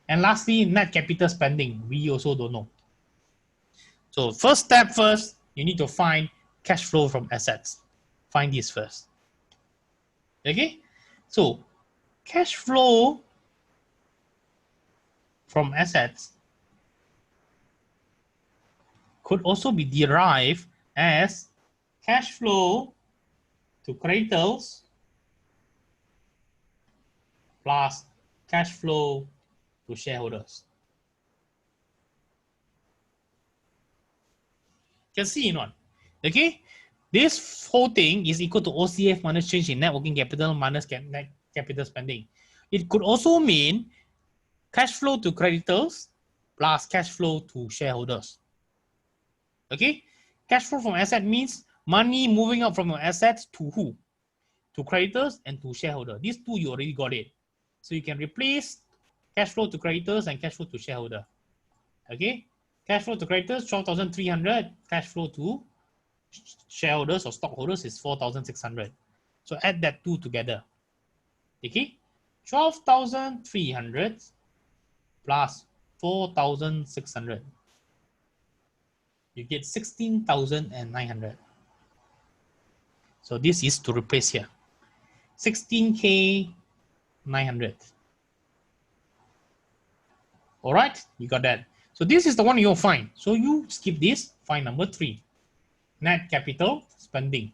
Speaker 1: And lastly, net capital spending, we also don't know. So first step first, you need to find cash flow from assets. Find this first. Okay. So cash flow from assets could also be derived as cash flow to creditors plus cash flow to shareholders. Can see or not? Okay, this whole thing is equal to OCF minus change in net working capital minus net capital spending. It could also mean cash flow to creditors plus cash flow to shareholders. Okay, cash flow from asset means money moving out from your assets to who? To creditors and to shareholder. These two you already got it. So you can replace cash flow to creditors and cash flow to shareholder. Okay, cash flow to creditors 12,300, cash flow to shareholders or stockholders is 4,600. So add that two together. Okay, 12,300 plus 4,600. You get 16,900. So this is to replace here. 16K 900. All right, you got that. So this is the one you'll find. So you skip this, find number 3. Net capital spending.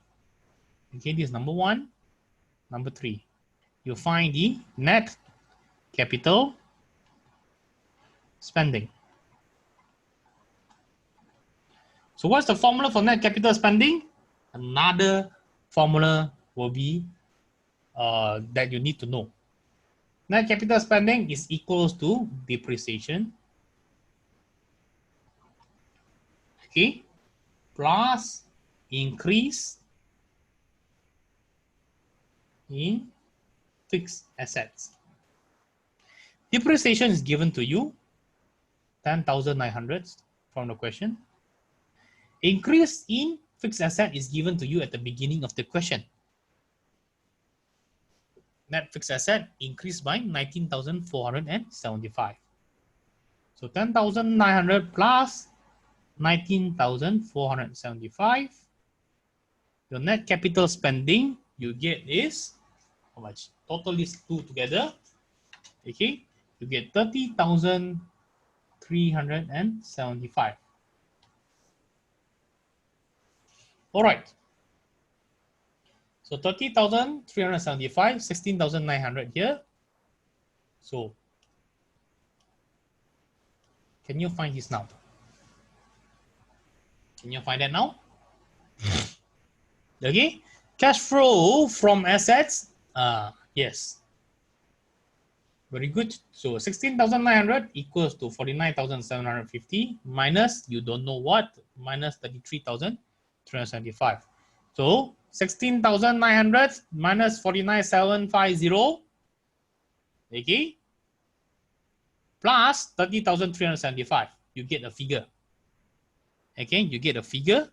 Speaker 1: Okay, this is number 1, number 3. You find the net capital spending. So what's the formula for net capital spending? Another formula will be that you need to know. Net capital spending is equals to depreciation, okay, plus increase in fixed assets. Depreciation is given to you, 10,900 from the question. Increase in fixed asset is given to you at the beginning of the question. Net fixed asset increased by 19,475. So 10,900 plus 19,475. Your net capital spending you get is how much? Total is 2 together. Okay, you get 30,375. All right. So 30,375, 16,900 here. So can you find this now? Can you find that now? Okay. Cash flow from assets. Yes. Very good. So 16,900 equals to 49,750 minus, you don't know what, minus 33,375. So 16,900 minus 49,750, okay, plus 30,375. You get a figure. Okay, you get a figure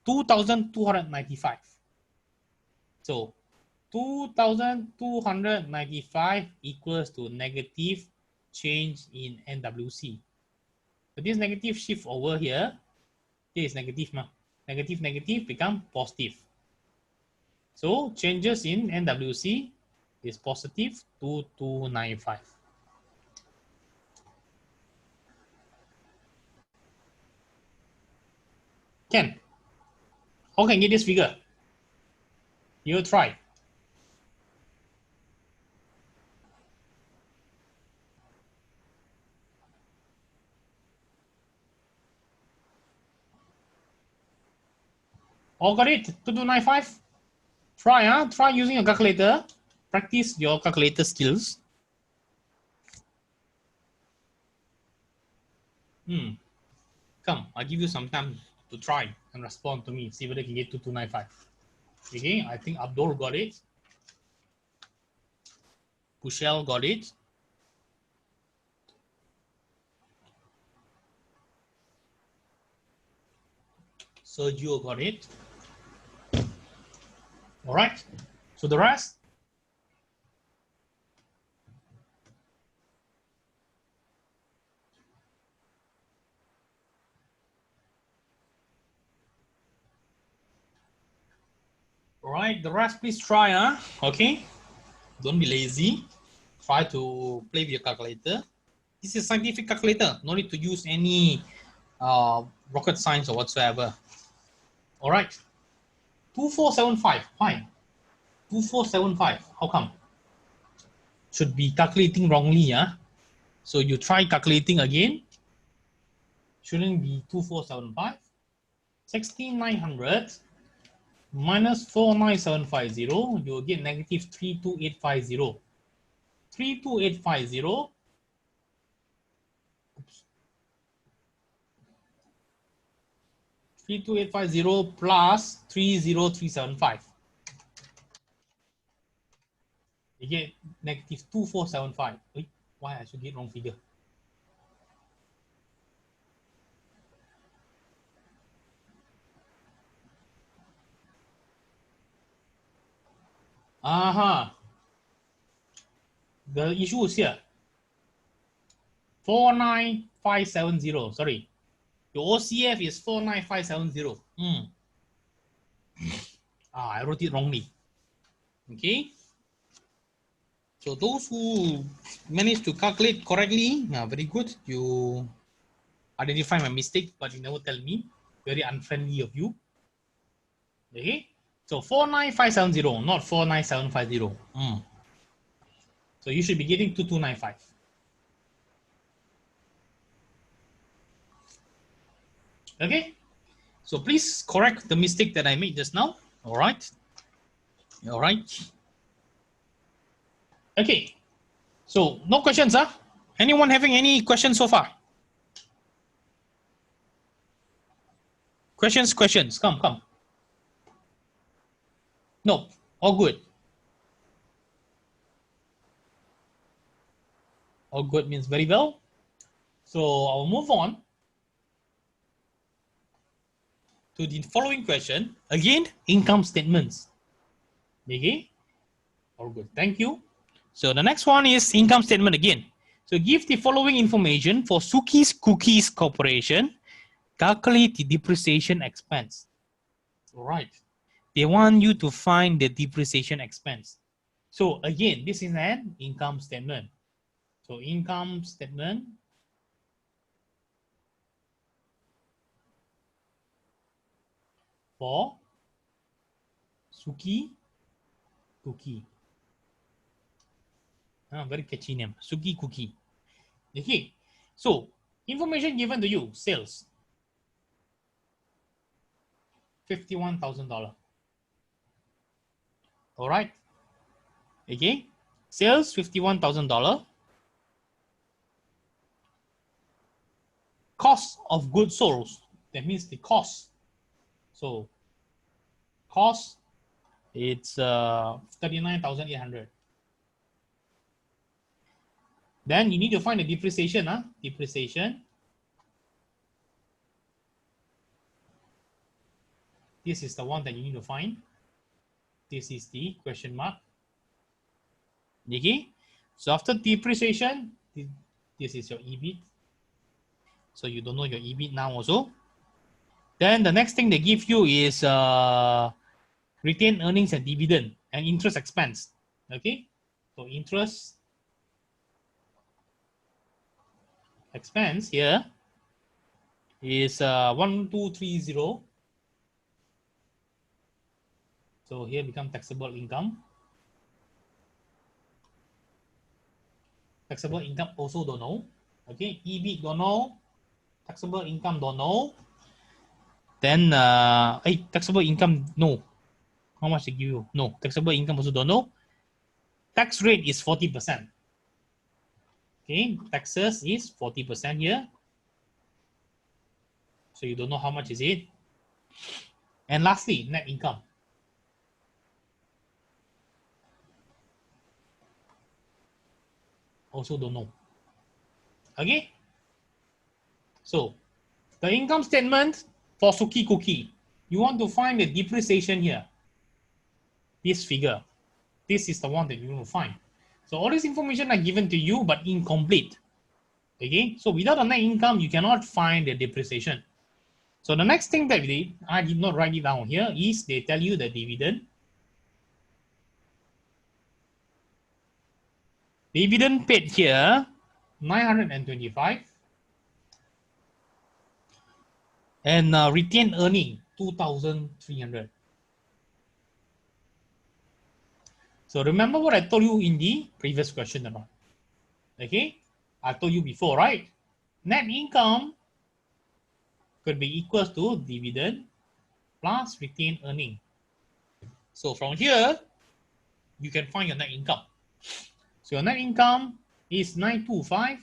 Speaker 1: 2,295. So 2,295 equals to negative change in NWC. So this negative shift over here This is negative now. Negative, negative become positive. So changes in NWC is positive 2295. Ken, how can you get this figure? You try. All got it? 2295? Try, huh? Try using a calculator. Practice your calculator skills. Come, I'll give you some time to try and respond to me. See whether you can get 2295. Okay, I think Abdul got it. Kushel got it. Sergio got it. All right. So the rest. All right. The rest, please try, huh? Okay. Don't be lazy. Try to play with your calculator. This is a scientific calculator. No need to use any rocket science or whatsoever. All right. 2475. Why? 2475. How come? Should be calculating wrongly, huh? So you try calculating again. Shouldn't be 2475. 16900 minus 49750. You will get negative 32850. 32850. 32850 plus 30375. You get negative 2475. Wait, why I should get wrong figure? The issue is here. 49570. Sorry. Your OCF is 49570. I wrote it wrongly. Okay. So those who managed to calculate correctly, very good. You identify my mistake, but you never tell me. Very unfriendly of you. Okay. So 49570, not 49750. So you should be getting 2295. Okay. So please correct the mistake that I made just now. All right. All right. Okay. So no questions, huh? Anyone having any questions so far? Questions. Come. No. All good. All good means very well. So I'll move on to the following question. Again, income statements. Okay. All good. Thank you. So the next one is income statement again. So give the following information for Suki's Cookies Corporation. Calculate the depreciation expense. All right. They want you to find the depreciation expense. So again, this is an income statement. So income statement for Suki Cookie. Very catchy name, Suki Cookie. Okay, so information given to you, sales, $51,000. All right. Okay, sales $51,000. Cost of goods sold, that means the cost. So cost, it's 39,800. Then you need to find the depreciation. Depreciation. This is the one that you need to find. This is the question mark. Okay. So after depreciation, this is your EBIT. So you don't know your EBIT now also. Then the next thing they give you is retained earnings and dividend and interest expense. Okay, so interest expense here is 1230. So here become taxable income. Taxable income also don't know. Okay, EBIT don't know. Taxable income don't know. Then taxable income no. How much they give you? No. Taxable income also don't know. Tax rate is 40%. Okay, taxes is 40% here. So you don't know how much is it. And lastly, net income. Also don't know. Okay. So the income statement for Suki Cookie, you want to find the depreciation here. This figure. This is the one that you want to find. So all this information are given to you but incomplete. Okay. So without a net income, you cannot find the depreciation. So the next thing that I did not write it down here is they tell you the dividend. Dividend paid here, 925. And retained earning, 2,300. So remember what I told you in the previous question or not? Okay, I told you before, right? Net income could be equals to dividend plus retained earning. So from here, you can find your net income. So your net income is 925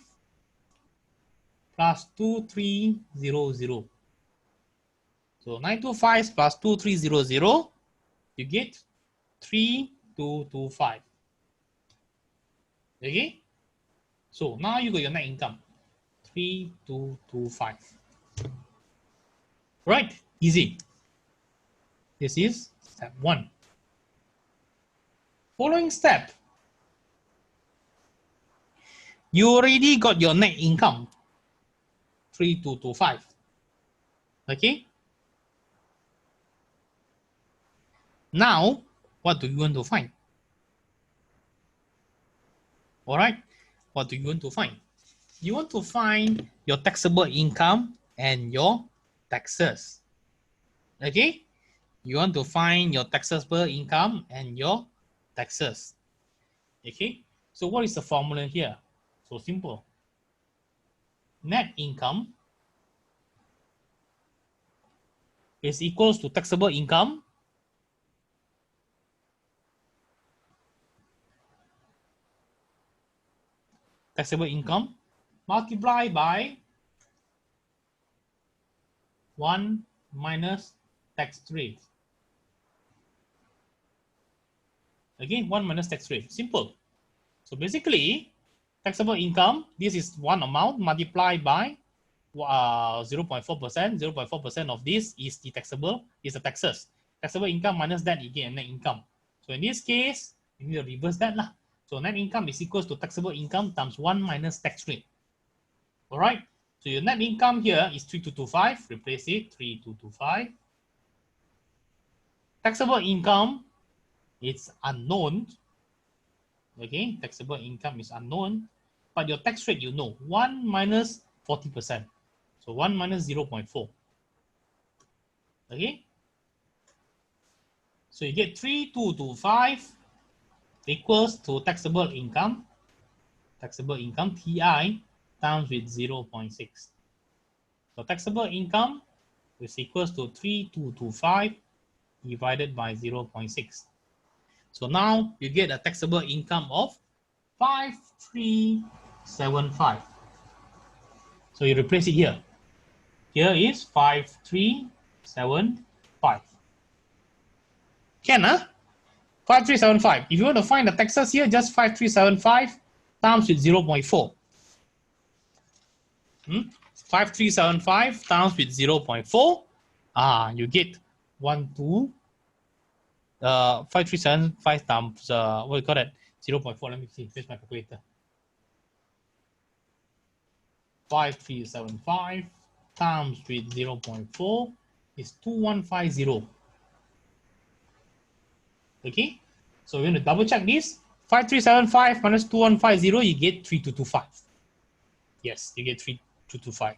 Speaker 1: plus 2300. So 925 plus 2300, you get 3225. Okay? So now you got your net income. 3225. Right? Easy. This is step 1. Following step, you already got your net income. 3225. Okay? Now, what do you want to find? Alright? What do you want to find? You want to find your taxable income and your taxes. Okay? You want to find your taxable income and your taxes. Okay? So what is the formula here? So simple. Net income is equals to taxable income multiplied by 1 minus tax rate. Again, 1 minus tax rate. Simple. So basically, taxable income, this is one amount multiplied by 0.4%. 0.4% of this is the taxable, is the taxes. Taxable income minus that, you get net income. So in this case, you need to reverse that lah. So net income is equals to taxable income times 1 minus tax rate. All right. So your net income here is 3225. Replace it, 3225. Taxable income, it's unknown. Okay, taxable income is unknown. But your tax rate, you know, 1 minus 40%. So 1 minus 0.4. Okay. So you get 3225 equals to taxable income TI times with 0.6. So taxable income is equals to 3225 divided by 0.6. So now you get a taxable income of 5375. So you replace it here. Here is 5375. Can, huh? 5375. If you want to find the taxes here, just 5375 times with 0.4. 5375 times with 0.4. You get 5375 times, what do you call that? 0.4. Let me see. Here's my calculator. 5375 times with 0.4 is 2150. Okay, so we're going to double check this. 5375 minus 2150, you get 3225. Yes, you get 3225.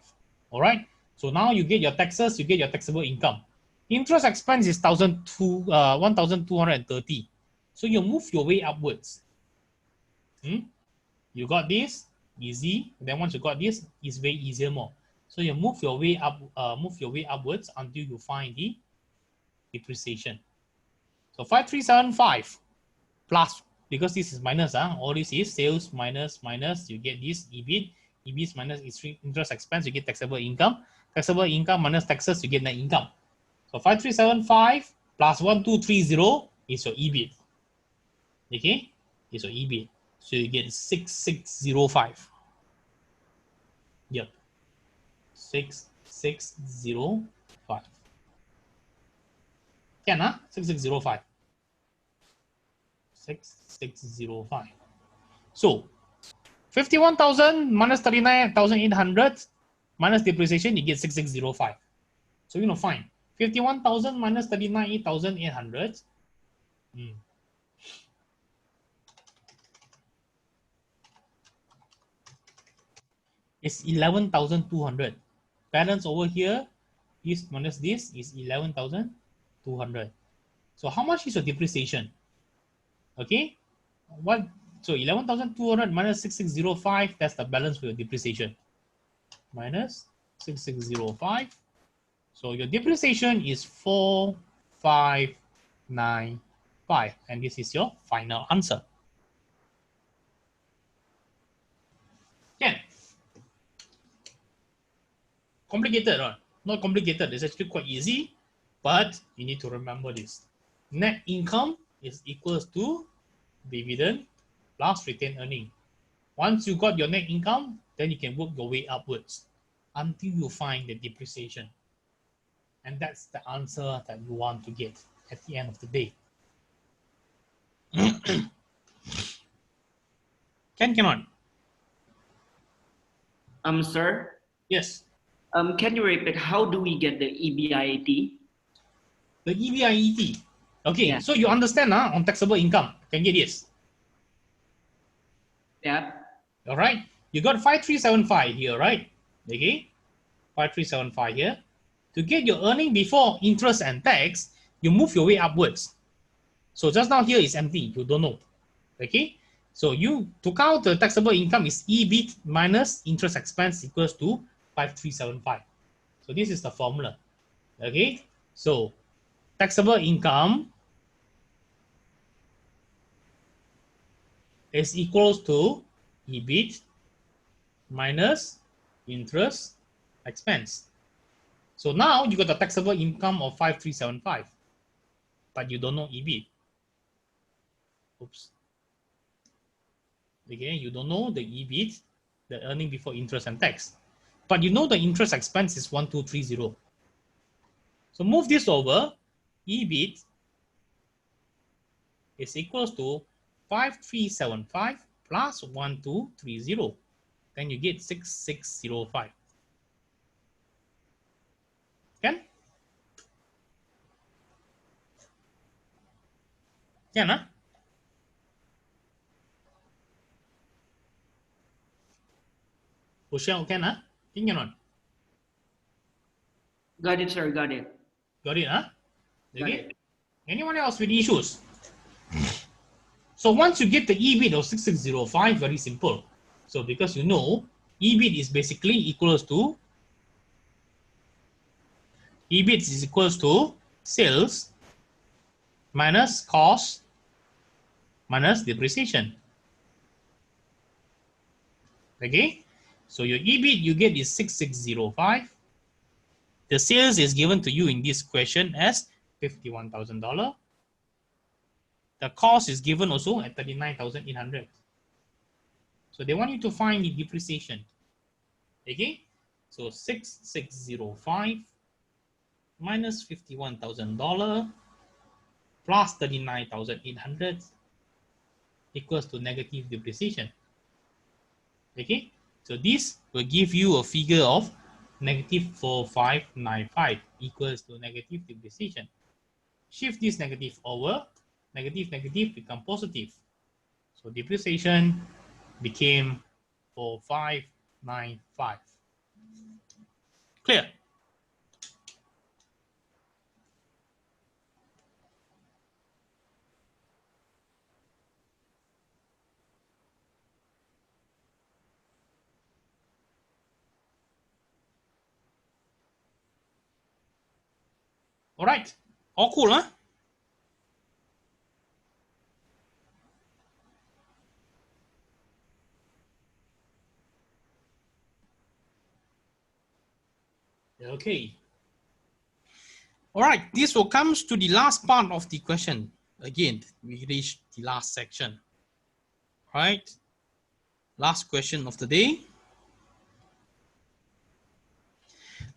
Speaker 1: All right. So now you get your taxes, you get your taxable income. Interest expense is 1,230. So you move your way upwards. You got this, easy. Then once you got this, it's very easier more. So you move your way upwards until you find the depreciation. So 5375 plus, because this is minus, all this is sales minus, you get this EBIT. EBIT minus interest expense, you get taxable income. Taxable income minus taxes, you get net income. So 5375 plus 1230 is your EBIT. Okay, is your EBIT. So you get 6605. Yep, 6605. Can 6605. 6605. So 51,000 minus 39,800 minus depreciation, you get 6605. So you're going to find 51,000 minus 39,800. Is 11,200. Balance over here is minus this is 11,200. So how much is your depreciation? Okay, what? So 11,200 minus 6605, that's the balance for your depreciation. Minus 6605. So your depreciation is 4595, and this is your final answer. Okay. Complicated, right? Not complicated. It's actually quite easy, but you need to remember this. Net income is equals to dividend plus retained earning. Once you got your net income, then you can work your way upwards until you find the depreciation. And that's the answer that you want to get at the end of the day. Cannot?
Speaker 3: Sir?
Speaker 1: Yes.
Speaker 3: Can you repeat, how do we get the EBIT?
Speaker 1: The EBIT. Okay,
Speaker 3: Yeah.
Speaker 1: so you understand on taxable income. Can get this.
Speaker 3: Yeah.
Speaker 1: All right. You got 5375 here, right? Okay. 5375 here. To get your earning before interest and tax, you move your way upwards. So just now here is empty. You don't know. Okay. So you took out the taxable income is EBIT minus interest expense equals to 5375. So this is the formula. Okay. So taxable income is equals to EBIT minus interest expense. So now you got the taxable income of 5375, but you don't know EBIT. Oops. Okay, you don't know the EBIT, the earning before interest and tax, but you know the interest expense is 1230. So move this over. EBIT is equals to 5375 plus 1230. Then you get 6605. Can? Can, Rochelle, can, Can you not?
Speaker 3: Got it, sir. Got it.
Speaker 1: Got it,
Speaker 3: Got
Speaker 1: Okay.
Speaker 3: it.
Speaker 1: Anyone else with issues? So once you get the EBIT of 6605, very simple. So because you know EBIT is basically equals to sales minus cost minus depreciation. Okay, so your EBIT you get is 6605. The sales is given to you in this question as $51,000. The cost is given also at 39,800. So they want you to find the depreciation. Okay, so 6605 minus $51,000 plus 39,800 equals to negative depreciation. Okay, so this will give you a figure of negative 4595 equals to negative depreciation. Shift this negative over, negative become positive. So depreciation became 4595. Clear? All right. All cool, huh? Okay. All right. This will comes to the last part of the question. Again, we reached the last section. All right. Last question of the day.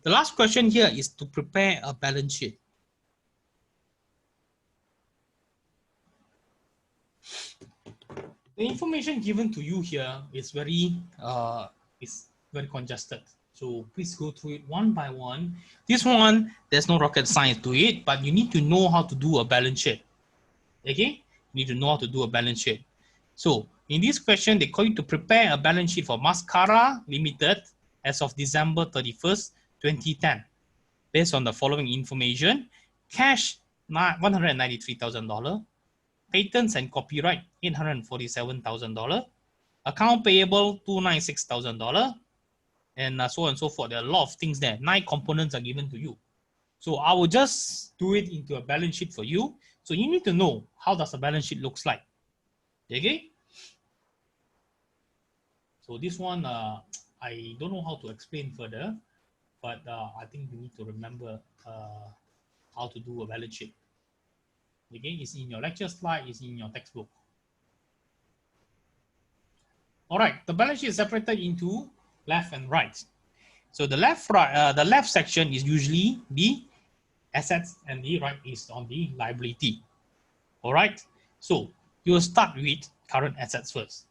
Speaker 1: The last question here is to prepare a balance sheet. The information given to you here is very congested. So please go through it one by one. This one, there's no rocket science to it, but you need to know how to do a balance sheet. Okay? You need to know how to do a balance sheet. So in this question, they call you to prepare a balance sheet for Mascara Limited as of December 31st, 2010. Based on the following information: cash, $193,000. Patents and copyright, $847,000. Account payable, $296,000. And so on and so forth. There are a lot of things there. 9 components are given to you. So I will just do it into a balance sheet for you. So you need to know how does a balance sheet looks like. Okay? So this one, I don't know how to explain further, but I think you need to remember how to do a balance sheet. Okay, it's in your lecture slide, it's in your textbook. All right, the balance sheet is separated into left and right. So the left section is usually the assets and the right is on the liability. All right, so you will start with current assets first.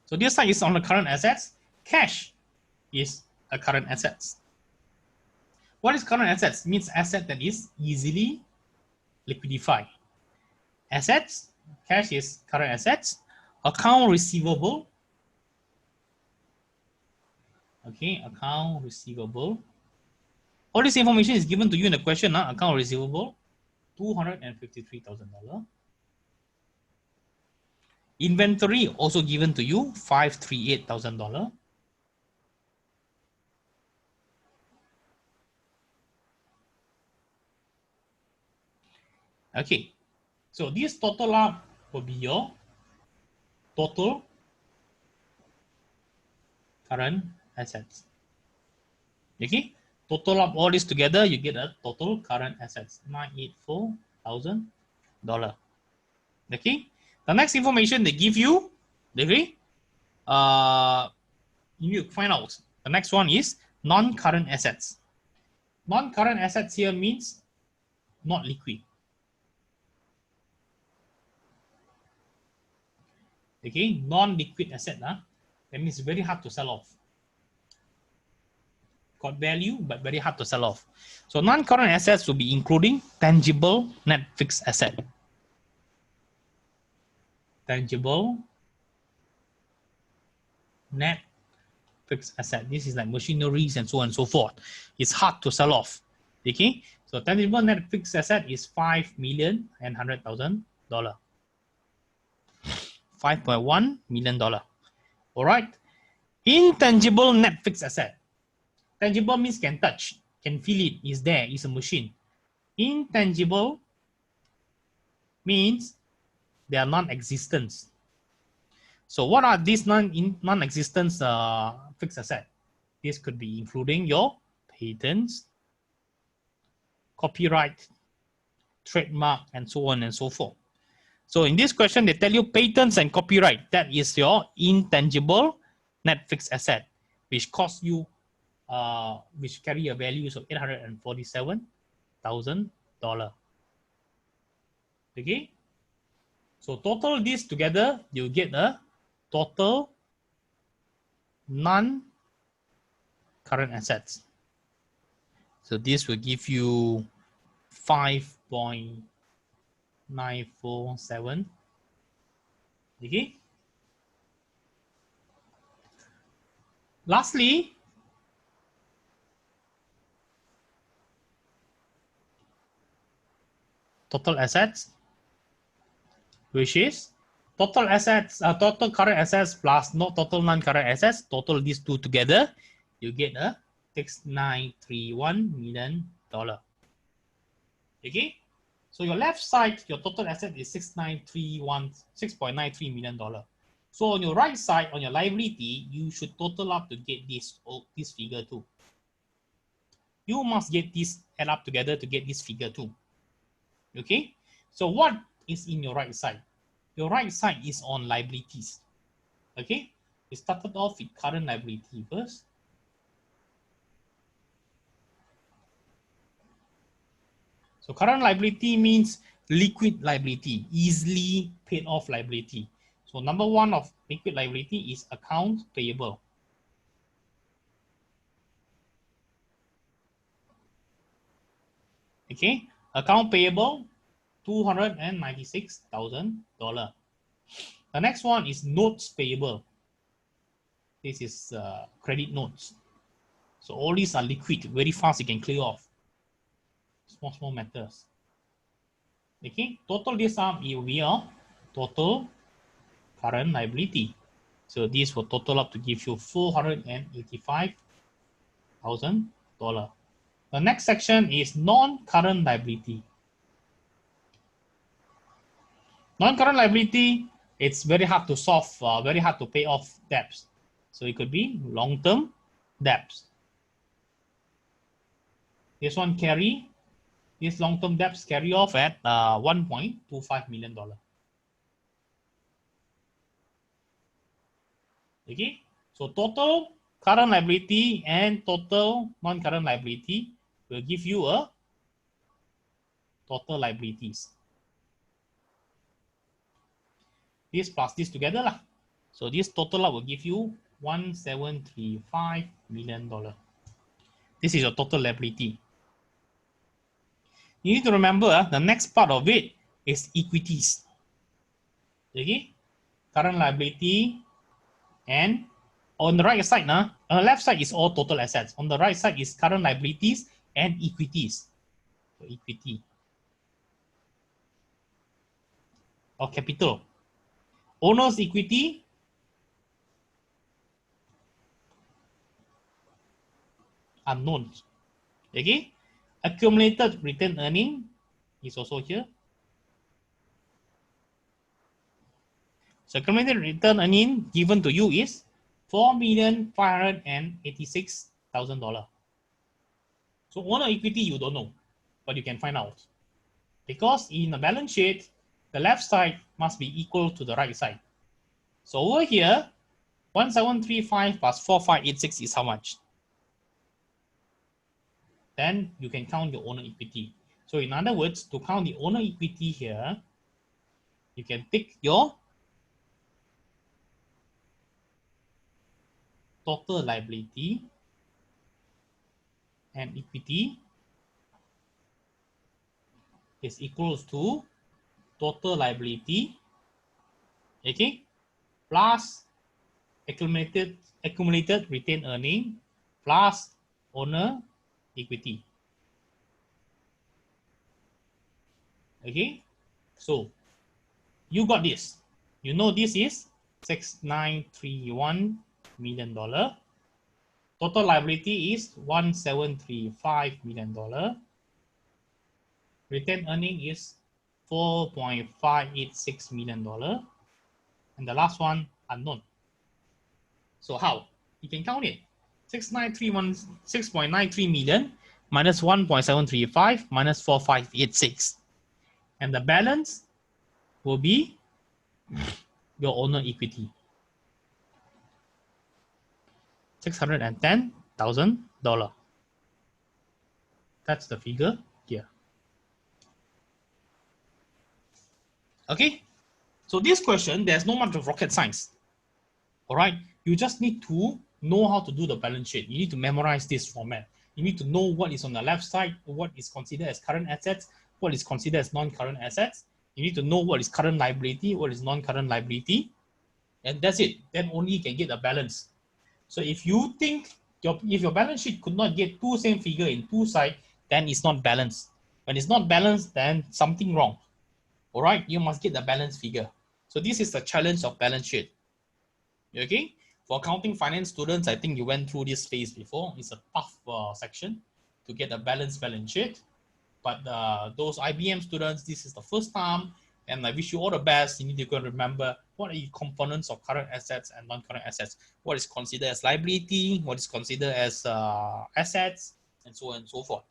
Speaker 1: So this side is on the current assets. Cash is a current assets. What is current assets? It means asset that is easily liquidify. Assets, cash is current assets. Account receivable. Okay, account receivable. All this information is given to you in the question. Account receivable, $253,000. Inventory also given to you, $538,000. Okay, so this total up will be your total current assets. Okay, total up all this together, you get a total current assets, $984,000. Okay, the next information they give you, okay, you need to find out. The next one is non-current assets. Non-current assets here means not liquid. Okay, non-liquid asset, that means very hard to sell off. Got value, but very hard to sell off. So non-current assets will be including tangible net fixed asset. Tangible net fixed asset. This is like machineries and so on and so forth. It's hard to sell off. Okay, so tangible net fixed asset is $5,100,000. $5.1 million. All right. Intangible net fixed asset. Tangible means can touch, can feel it, is there, is a machine. Intangible means they are non-existent. So what are these non-existent fixed asset? This could be including your patents, copyright, trademark, and so on and so forth. So in this question, they tell you patents and copyright, that is your intangible net fixed asset, which costs you, which carry a value of $847,000. Okay. So total this together, you get a total non-current assets. So this will give you 5.947. Okay. Lastly, total assets, which is total assets, total current assets plus no total non-current assets. Total these two together, you get a $6,931 million. Okay, so your left side, your total asset is $6.93 million. So on your right side, on your liability, you should total up to get this figure too. You must get this add up together to get this figure too. Okay, so what is in your right side? Your right side is on liabilities. Okay, we started off with current liability first. So current liability means liquid liability, easily paid off liability. So number one of liquid liability is account payable. Okay, account payable, $296,000. The next one is notes payable. This is credit notes. So all these are liquid, very fast you can clear off. Small matters. Okay, total this sum will be a total current liability. So this will total up to give you $485,000. The next section is non-current liability. Non-current liability, it's very hard to solve, very hard to pay off debts. So it could be long-term debts. This one carry, these long-term debts carry off at $1.25 million. Okay, so total current liability and total non-current liability will give you a total liabilities. This plus this together lah. So this total will give you $1,735 million. This is your total liability. You need to remember the next part of it is equities. Okay, current liability, and on the right side, on the left side is all total assets. On the right side is current liabilities and equities. So equity or capital. Owner's equity, unknown. Okay, accumulated retained earning is also here. So accumulated return earning given to you is $4,586,000. So owner equity you don't know, but you can find out. Because in the balance sheet, the left side must be equal to the right side. So over here, 1735 plus 4586 is how much? Then you can count your owner equity. So in other words, to count the owner equity here, you can take your total liability and equity is equals to total liability, okay, plus accumulated retained earning plus owner equity. Okay, so you got this. You know this is $6,931 million. Total liability is $1,735 million. Retained earning is $4.586 million. And the last one, unknown. So how? You can count it. 6.93 million minus 1.735 minus 4586. And the balance will be your owner equity. $610,000. That's the figure here. Okay. So this question, there's not much of rocket science. All right, you just need to know how to do the balance sheet. You need to memorize this format. You need to know what is on the left side, what is considered as current assets, what is considered as non-current assets. You need to know what is current liability, what is non-current liability, and that's it. Then only you can get a balance. So if you think if your balance sheet could not get two same figure in two sides, then it's not balanced. When it's not balanced, then something wrong. All right, you must get the balanced figure. So this is the challenge of balance sheet. Okay, for accounting finance students, I think you went through this phase before. It's a tough section to get a balanced balance sheet. But those IBM students, this is the first time, and I wish you all the best. You need to go and remember what are the components of current assets and non-current assets. What is considered as liability, what is considered as assets, and so on and so forth.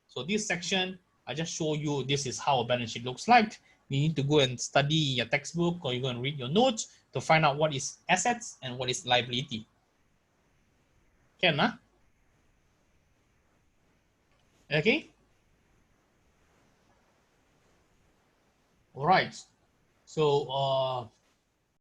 Speaker 1: So this section, I just show you this is how a balance sheet looks like. You need to go and study your textbook or you go and read your notes to find out what is assets and what is liability. Can, huh? Okay. All right. So